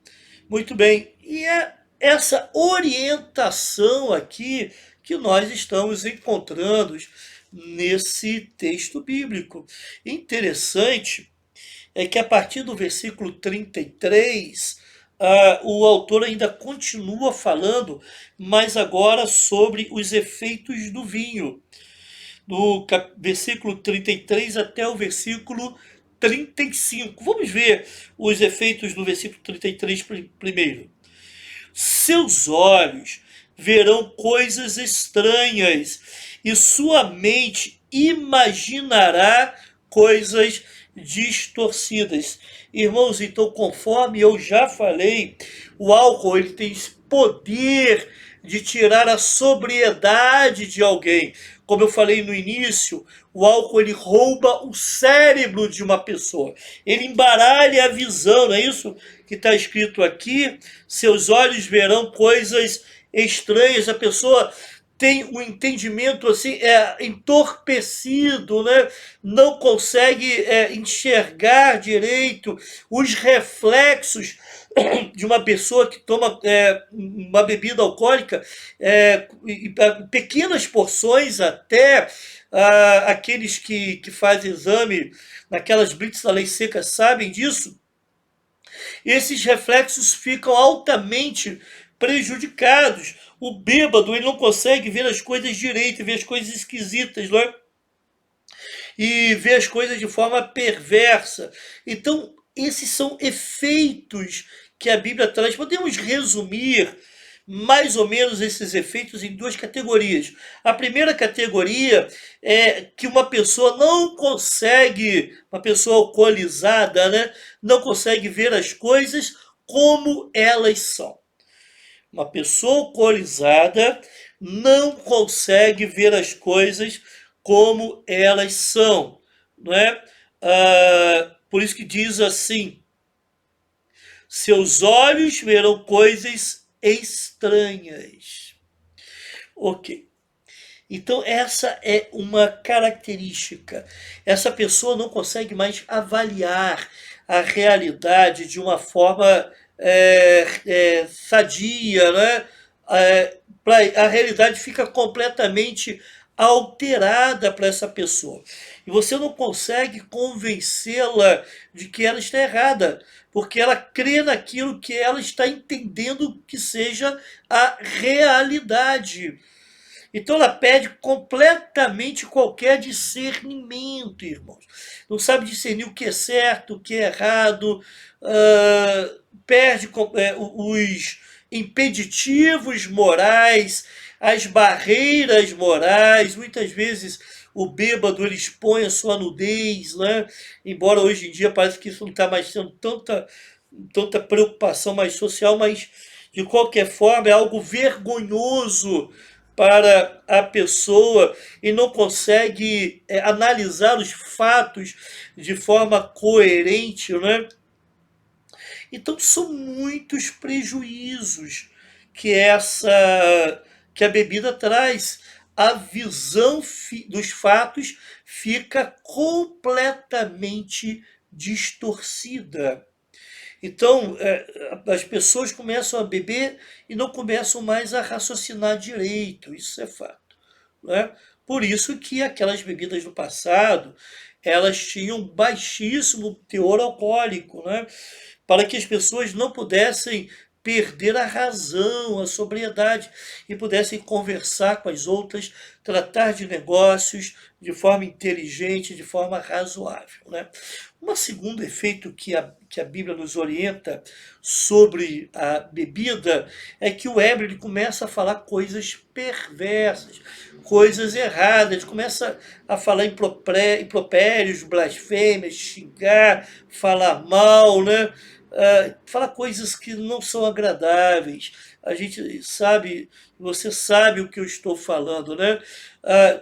Muito bem. E é essa orientação aqui que nós estamos encontrando nesse texto bíblico. Interessante é que a partir do versículo 33, o autor ainda continua falando, mas agora sobre os efeitos do vinho. Do versículo 33 até o versículo 35. Vamos ver os efeitos do versículo 33 primeiro. Seus olhos verão coisas estranhas e sua mente imaginará coisas distorcidas. Irmãos, então, conforme eu já falei, o álcool ele tem esse poder de tirar a sobriedade de alguém. Como eu falei no início, o álcool ele rouba o cérebro de uma pessoa. Ele embaralha a visão, não é isso que está escrito aqui? Seus olhos verão coisas estranhas. A pessoa tem um entendimento assim entorpecido, né? Não consegue enxergar direito os reflexos de uma pessoa que toma uma bebida alcoólica em pequenas porções até. Aqueles que fazem exame naquelas blitz da lei seca sabem disso. Esses reflexos ficam altamente prejudicados. O bêbado ele não consegue ver as coisas direito, ver as coisas esquisitas, não é? E ver as coisas de forma perversa. Então, esses são efeitos que a Bíblia traz. Podemos resumir mais ou menos esses efeitos em duas categorias. A primeira categoria é que uma pessoa não consegue, uma pessoa alcoolizada, né, não consegue ver as coisas como elas são. Uma pessoa alcoolizada não consegue ver as coisas como elas são, não é? Por isso que diz assim: seus olhos verão coisas estranhas. Ok. Então essa é uma característica. Essa pessoa não consegue mais avaliar a realidade de uma forma sadia, né? A realidade fica completamente alterada para essa pessoa. E você não consegue convencê-la de que ela está errada, porque ela crê naquilo que ela está entendendo que seja a realidade. Então ela perde completamente qualquer discernimento, irmãos. Não sabe discernir o que é certo, o que é errado, perde os impeditivos morais, as barreiras morais. Muitas vezes o bêbado ele expõe a sua nudez, né? Embora hoje em dia parece que isso não está mais sendo tanta preocupação mais social, mas de qualquer forma é algo vergonhoso para a pessoa e não consegue analisar os fatos de forma coerente, né? Então são muitos prejuízos que a bebida traz. A visão dos fatos fica completamente distorcida. Então, as pessoas começam a beber e não começam mais a raciocinar direito, isso é fato, não é? Por isso que aquelas bebidas do passado, elas tinham baixíssimo teor alcoólico, né? Para que as pessoas não pudessem perder a razão, a sobriedade, e pudessem conversar com as outras, tratar de negócios de forma inteligente, de forma razoável, né? Um segundo efeito que a Bíblia nos orienta sobre a bebida é que o ébrio ele começa a falar coisas perversas, coisas erradas, ele começa a falar impropérios, blasfêmias, xingar, falar mal, né? fala coisas que não são agradáveis. A gente sabe, você sabe o que eu estou falando, né?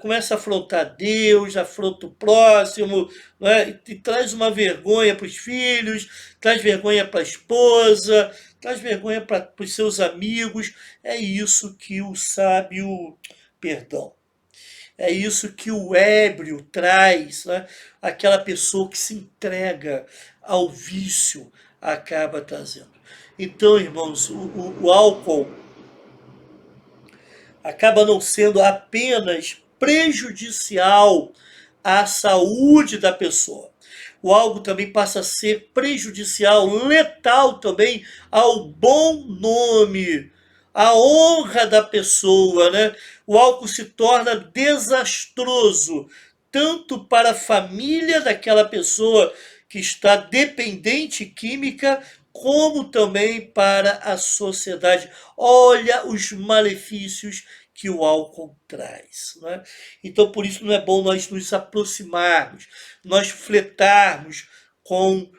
Começa a afrontar Deus, afronta o próximo, né? E traz uma vergonha para os filhos, traz vergonha para a esposa, traz vergonha para os seus amigos. É isso que o sábio, perdão, é isso que o ébrio traz, né? Aquela pessoa que se entrega ao vício acaba trazendo. Então, irmãos, o álcool acaba não sendo apenas prejudicial à saúde da pessoa. O álcool também passa a ser prejudicial, letal também ao bom nome, à honra da pessoa, né? O álcool se torna desastroso tanto para a família daquela pessoa que está dependente química, como também para a sociedade. Olha os malefícios que o álcool traz. Né? Então, por isso, não é bom nós nos aproximarmos, nós fletarmos com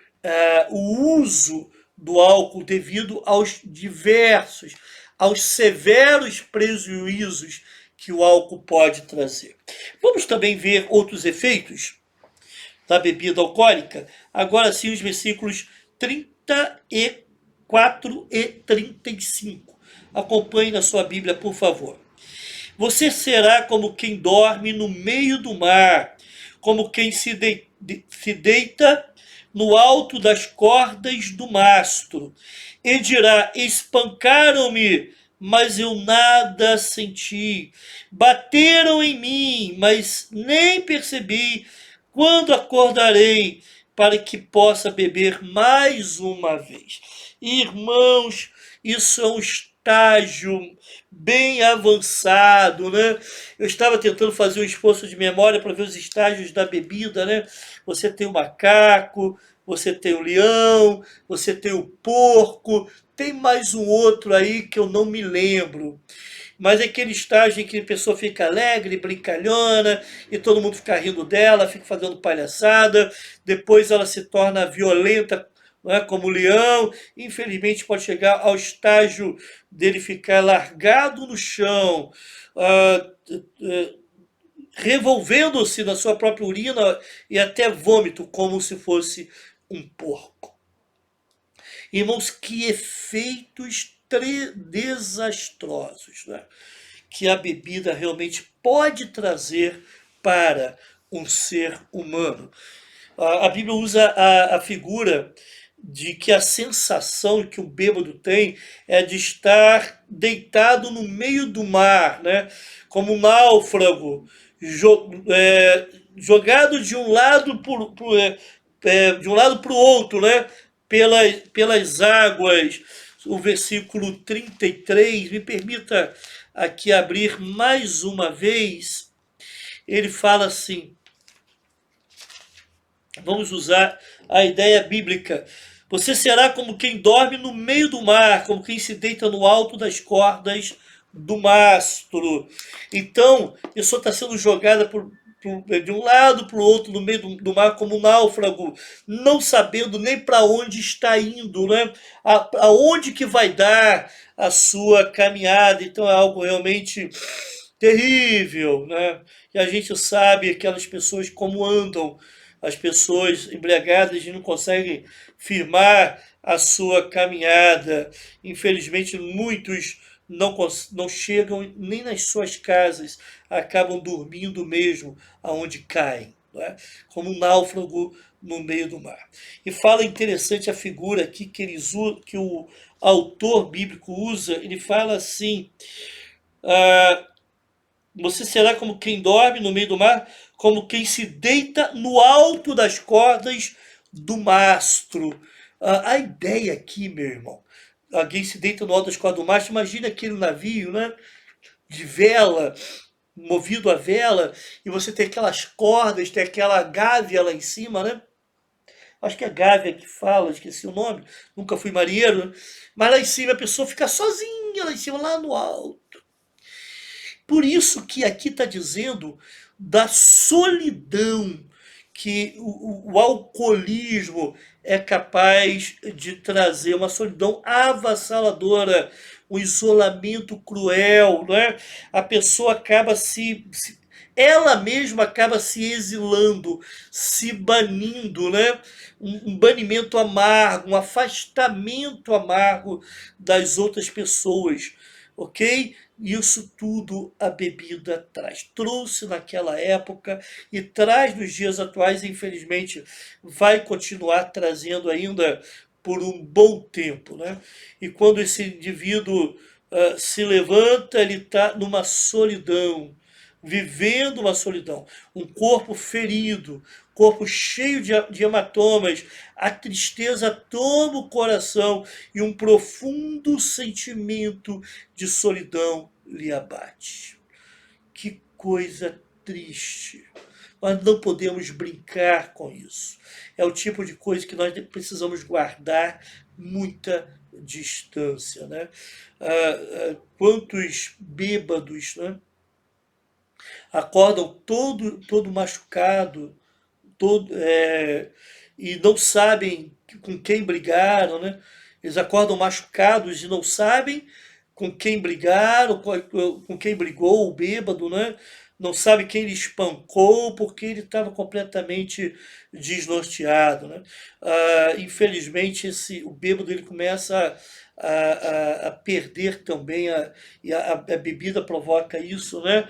o uso do álcool devido aos diversos, aos severos prejuízos que o álcool pode trazer. Vamos também ver outros efeitos da bebida alcoólica. Agora sim, os versículos 34 e 35. Acompanhe na sua Bíblia, por favor. Você será como quem dorme no meio do mar, como quem se deita no alto das cordas do mastro, e dirá: espancaram-me, mas eu nada senti. Bateram em mim, mas nem percebi. Quando acordarei para que possa beber mais uma vez? Irmãos, isso é um estágio bem avançado, né? Eu estava tentando fazer um esforço de memória para ver os estágios da bebida, né? Você tem o macaco, você tem o leão, você tem o porco, tem mais um outro aí que eu não me lembro. Mas é aquele estágio em que a pessoa fica alegre, brincalhona, e todo mundo fica rindo dela, fica fazendo palhaçada, depois ela se torna violenta, não é, como o leão, infelizmente pode chegar ao estágio dele ficar largado no chão, ah, revolvendo-se na sua própria urina e até vômito, como se fosse um porco. Irmãos, que efeitos desastrosos, né? Que a bebida realmente pode trazer para um ser humano. A Bíblia usa a figura de que a sensação que o bêbado tem é de estar deitado no meio do mar, né? Como um náufrago, jogado de um lado de um lado para o outro, né? Pelas águas. O versículo 33, me permita aqui abrir mais uma vez. Ele fala assim, vamos usar a ideia bíblica: você será como quem dorme no meio do mar, como quem se deita no alto das cordas do mastro. Então, a pessoa está sendo jogada de um lado para o outro no meio do mar como um náufrago, não sabendo nem para onde está indo, né? Aonde que vai dar a sua caminhada. Então é algo realmente terrível, né? E a gente sabe aquelas pessoas como andam, as pessoas embriagadas não conseguem firmar a sua caminhada. Infelizmente, muitos não chegam nem nas suas casas, acabam dormindo mesmo aonde caem, não é? Como um náufrago no meio do mar. E fala interessante a figura aqui que o autor bíblico usa. Ele fala assim: você será como quem dorme no meio do mar, como quem se deita no alto das cordas do mastro. A ideia aqui, meu irmão, alguém se deita no alto das cordas do mastro, imagina aquele navio, né, de vela, movido a vela, e você tem aquelas cordas, tem aquela gávea lá em cima, né? Acho que é gávea que fala, esqueci o nome, nunca fui marinheiro, né? Mas lá em cima a pessoa fica sozinha lá em cima, lá no alto. Por isso que aqui está dizendo da solidão que o alcoolismo é capaz de trazer uma solidão avassaladora, um isolamento cruel, não é? A pessoa acaba ela mesma acaba se exilando, se banindo, né? Um banimento amargo, um afastamento amargo das outras pessoas, ok? Isso tudo a bebida traz. Trouxe naquela época e traz nos dias atuais, infelizmente, vai continuar trazendo ainda por um bom tempo, né? E quando esse indivíduo se levanta, ele está numa solidão, vivendo uma solidão, um corpo ferido, corpo cheio de hematomas, a tristeza toma o coração e um profundo sentimento de solidão lhe abate. Que coisa triste. Nós não podemos brincar com isso. É o tipo de coisa que nós precisamos guardar muita distância, né? Quantos bêbados, né, acordam todo machucado, e não sabem com quem brigaram, né? Eles acordam machucados e não sabem com quem brigaram, com quem brigou, o bêbado, né? Não sabe quem lhe espancou, porque ele estava completamente desnorteado, né? Infelizmente, o bêbado ele começa a perder também, e a bebida provoca isso, né?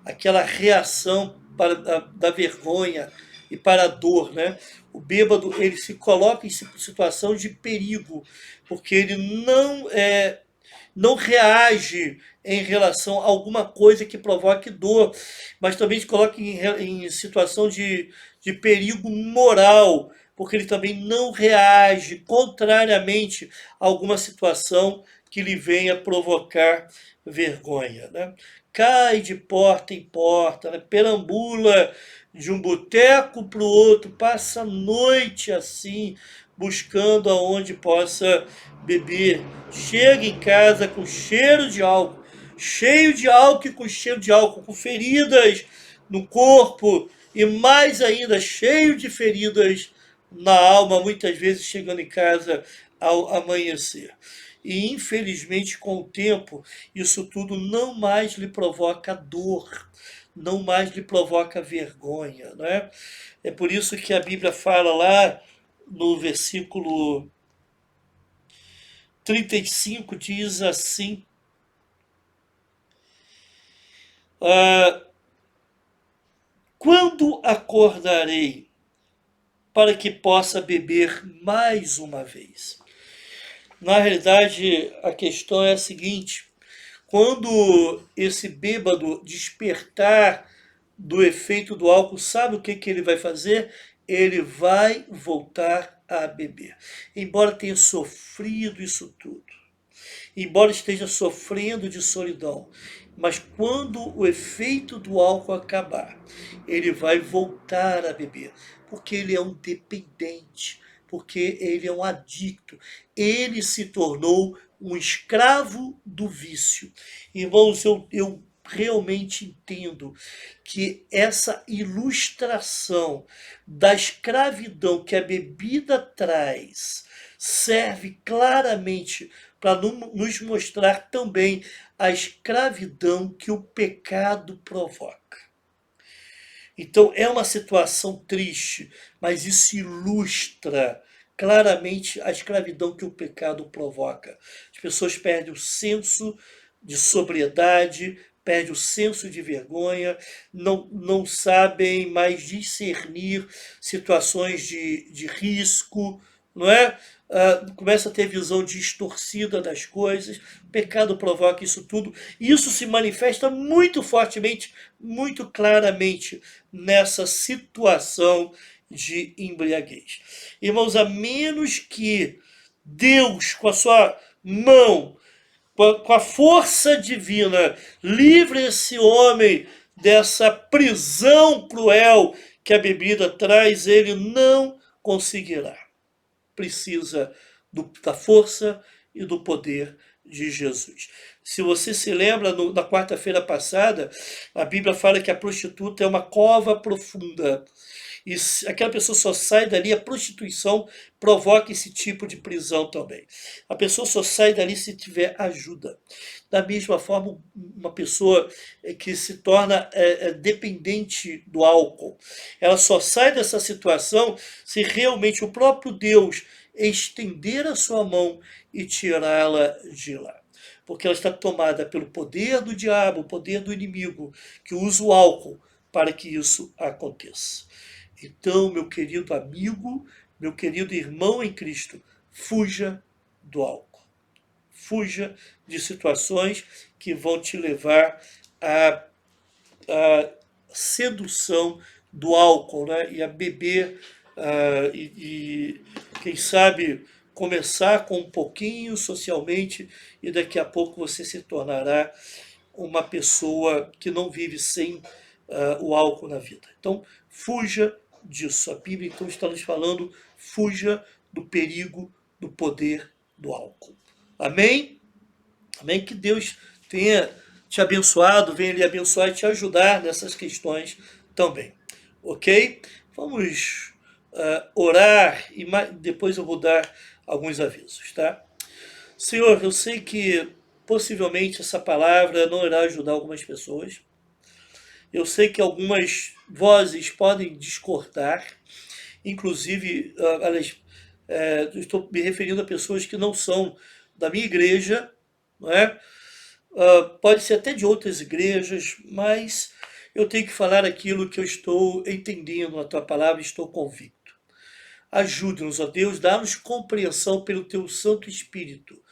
Aquela reação da vergonha e para a dor, né? O bêbado ele se coloca em situação de perigo, porque ele não reage em relação a alguma coisa que provoque dor, mas também se coloca em situação de perigo moral, porque ele também não reage contrariamente a alguma situação que lhe venha provocar vergonha, né? Cai de porta em porta, né? Perambula de um boteco para o outro, passa a noite assim, buscando aonde possa beber. Chega em casa com cheiro de álcool, cheio de álcool e com cheiro de álcool, com feridas no corpo e mais ainda cheio de feridas na alma, muitas vezes chegando em casa ao amanhecer. E infelizmente, com o tempo, isso tudo não mais lhe provoca dor, não mais lhe provoca vergonha, não é? É por isso que a Bíblia fala lá no versículo 35, diz assim: quando acordarei para que possa beber mais uma vez? Na realidade, a questão é a seguinte: quando esse bêbado despertar do efeito do álcool, sabe o que ele vai fazer? Ele vai voltar a beber. Embora tenha sofrido isso tudo, embora esteja sofrendo de solidão, mas quando o efeito do álcool acabar, ele vai voltar a beber, porque ele é um dependente, porque ele é um adicto, ele se tornou um escravo do vício. Irmãos, eu realmente entendo que essa ilustração da escravidão que a bebida traz serve claramente para nos mostrar também a escravidão que o pecado provoca. Então é uma situação triste, mas isso ilustra claramente a escravidão que o pecado provoca. As pessoas perdem o senso de sobriedade, perdem o senso de vergonha, não sabem mais discernir situações de risco, não é? Começa a ter visão distorcida das coisas, o pecado provoca isso tudo, e isso se manifesta muito fortemente, muito claramente nessa situação de embriaguez. Irmãos, a menos que Deus, com a sua mão, com a força divina, livre esse homem dessa prisão cruel que a bebida traz, ele não conseguirá. Precisa da força e do poder de Jesus. Se você se lembra, na quarta-feira passada, a Bíblia fala que a prostituta é uma cova profunda. E aquela pessoa só sai dali, a prostituição provoca esse tipo de prisão também. A pessoa só sai dali se tiver ajuda. Da mesma forma, uma pessoa que se torna dependente do álcool, ela só sai dessa situação se realmente o próprio Deus estender a sua mão e tirá-la de lá. Porque ela está tomada pelo poder do diabo, o poder do inimigo, que usa o álcool para que isso aconteça. Então, meu querido amigo, meu querido irmão em Cristo, fuja do álcool. Fuja de situações que vão te levar à sedução do álcool, né? E a beber, quem sabe, começar com um pouquinho socialmente e daqui a pouco você se tornará uma pessoa que não vive sem o álcool na vida. Então, fuja disso. A Bíblia então está nos falando, fuja do perigo, do poder do álcool. Amém? Amém? Que Deus tenha te abençoado, venha lhe abençoar e te ajudar nessas questões também. Ok? Vamos orar e depois eu vou dar alguns avisos, tá? Senhor, eu sei que possivelmente essa palavra não irá ajudar algumas pessoas. Eu sei que algumas vozes podem discordar, inclusive, estou me referindo a pessoas que não são da minha igreja, não é? Pode ser até de outras igrejas, mas eu tenho que falar aquilo que eu estou entendendo na tua palavra e estou convicto. Ajude-nos, ó Deus, dá-nos compreensão pelo teu Santo Espírito.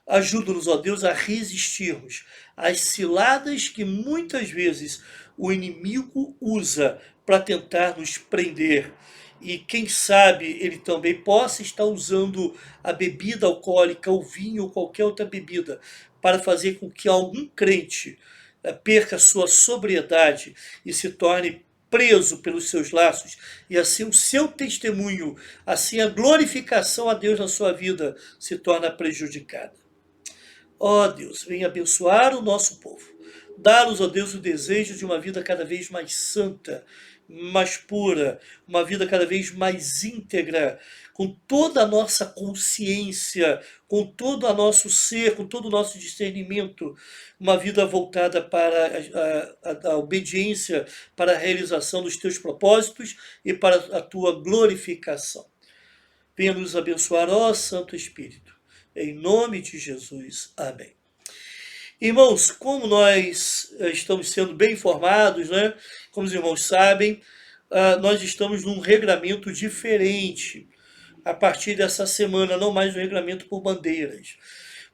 Ajuda-nos, ó Deus, a resistirmos às ciladas que muitas vezes o inimigo usa para tentar nos prender. E quem sabe ele também possa estar usando a bebida alcoólica, o vinho ou qualquer outra bebida, para fazer com que algum crente perca sua sobriedade e se torne preso pelos seus laços, e assim o seu testemunho, assim a glorificação a Deus na sua vida se torna prejudicada. Ó Deus, venha abençoar o nosso povo. Dá-nos, ó Deus, o desejo de uma vida cada vez mais santa, mais pura, uma vida cada vez mais íntegra, com toda a nossa consciência, com todo o nosso ser, com todo o nosso discernimento, uma vida voltada para a obediência, para a realização dos teus propósitos e para a tua glorificação. Venha nos abençoar, ó Santo Espírito. Em nome de Jesus. Amém. Irmãos, como nós estamos sendo bem informados, né? Como os irmãos sabem, nós estamos num regramento diferente a partir dessa semana, não mais um regramento por bandeiras.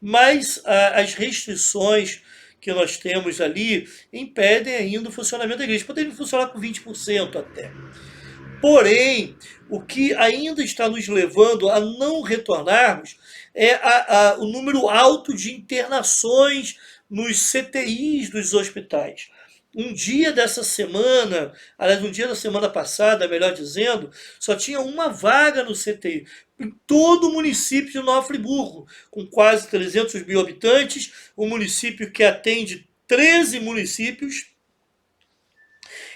Mas as restrições que nós temos ali impedem ainda o funcionamento da igreja. Poderia funcionar com 20% até. Porém, o que ainda está nos levando a não retornarmos é o número alto de internações nos CTIs dos hospitais. Um dia dessa semana, aliás, um dia da semana passada, melhor dizendo, só tinha uma vaga no CTI, em todo o município de Nova Friburgo, com quase 300 mil habitantes, um município que atende 13 municípios,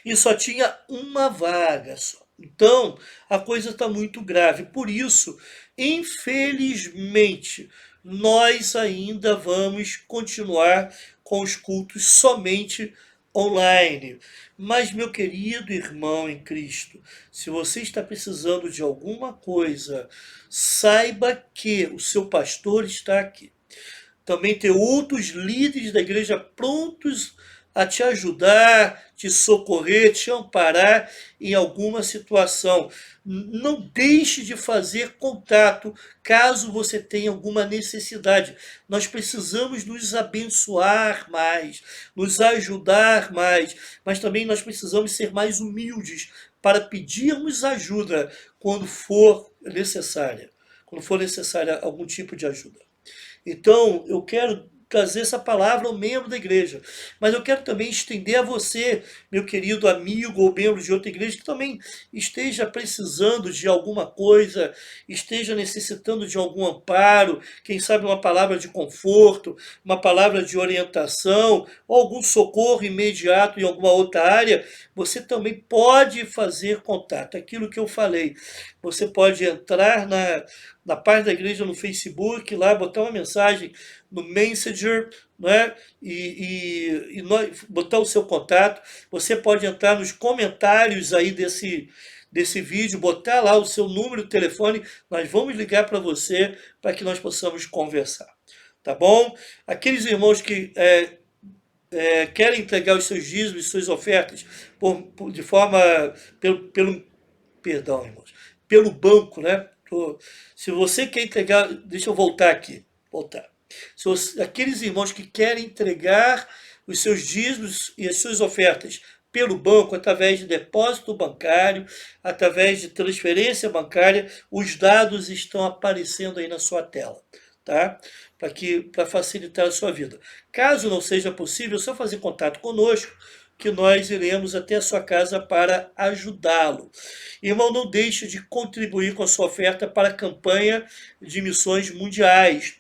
e só tinha uma vaga só. Então, a coisa está muito grave. Por isso, infelizmente, nós ainda vamos continuar com os cultos somente online. Mas, meu querido irmão em Cristo, se você está precisando de alguma coisa, saiba que o seu pastor está aqui. Também tem outros líderes da igreja prontos a te ajudar, te socorrer, te amparar em alguma situação. Não deixe de fazer contato caso você tenha alguma necessidade. Nós precisamos nos abençoar mais, nos ajudar mais, mas também nós precisamos ser mais humildes para pedirmos ajuda quando for necessária algum tipo de ajuda. Então, eu quero trazer essa palavra ao membro da igreja. Mas eu quero também estender a você, meu querido amigo ou membro de outra igreja, que também esteja precisando de alguma coisa, esteja necessitando de algum amparo, quem sabe uma palavra de conforto, uma palavra de orientação, ou algum socorro imediato em alguma outra área, você também pode fazer contato. Aquilo que eu falei, você pode entrar na página da igreja no Facebook, lá botar uma mensagem no Messenger, né? Botar o seu contato. Você pode entrar nos comentários aí desse vídeo, botar lá o seu número de telefone, nós vamos ligar para você para que nós possamos conversar. Tá bom? Aqueles irmãos que querem entregar os seus dízimos e suas ofertas de forma perdão, irmãos, pelo banco, né? Se você quer entregar, deixa eu voltar aqui, aqueles irmãos que querem entregar os seus dízimos e as suas ofertas pelo banco, através de depósito bancário, através de transferência bancária, os dados estão aparecendo aí na sua tela, tá? Para facilitar a sua vida. Caso não seja possível, é só fazer contato conosco, que nós iremos até a sua casa para ajudá-lo. Irmão, não deixe de contribuir com a sua oferta para a campanha de missões mundiais.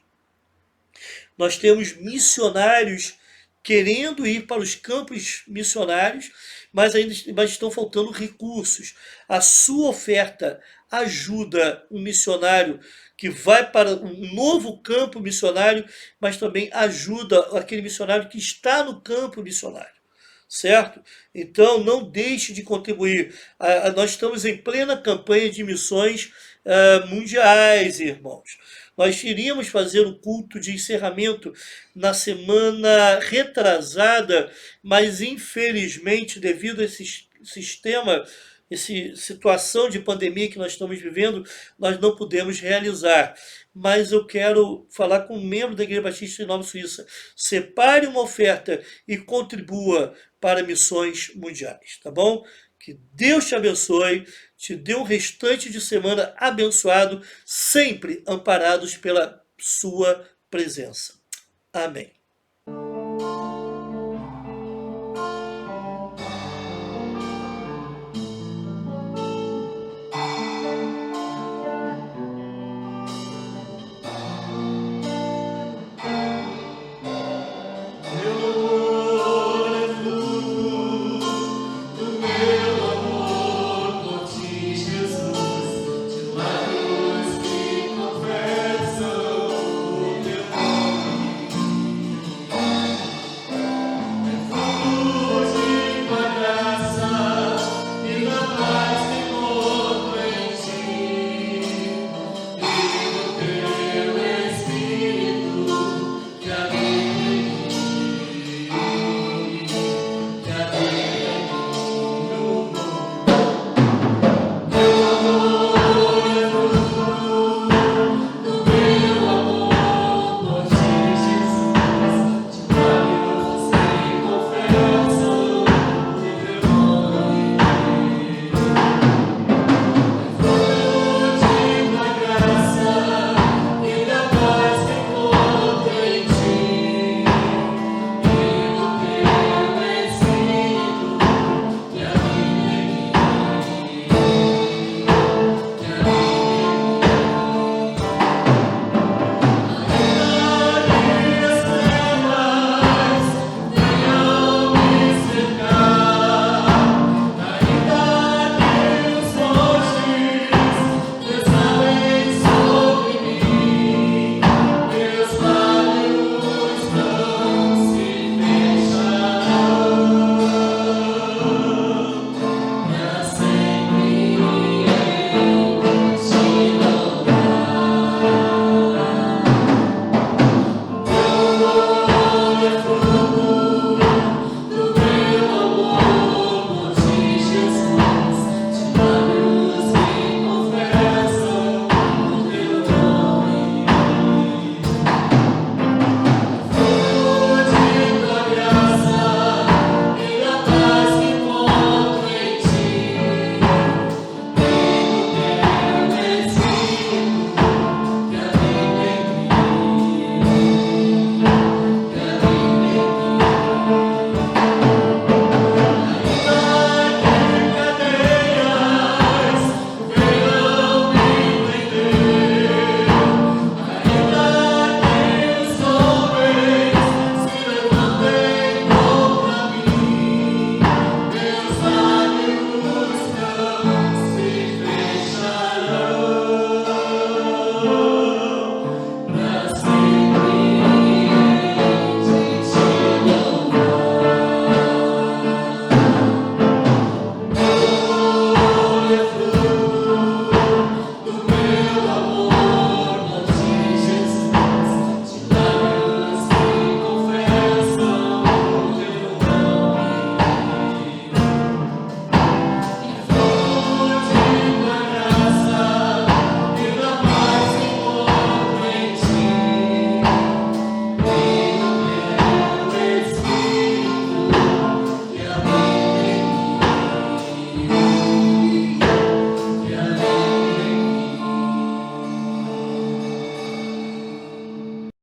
Nós temos missionários querendo ir para os campos missionários, mas estão faltando recursos. A sua oferta ajuda um missionário que vai para um novo campo missionário, mas também ajuda aquele missionário que está no campo missionário. Certo? Então, não deixe de contribuir. Nós estamos em plena campanha de missões mundiais, irmãos. Nós iríamos fazer o culto de encerramento na semana retrasada, mas infelizmente, devido a esse sistema, essa situação de pandemia que nós estamos vivendo, nós não pudemos realizar. Mas eu quero falar com um membro da Igreja Batista de Nova Suíça. Separe uma oferta e contribua para missões mundiais, tá bom? Que Deus te abençoe, te dê um restante de semana abençoado, sempre amparados pela sua presença. Amém.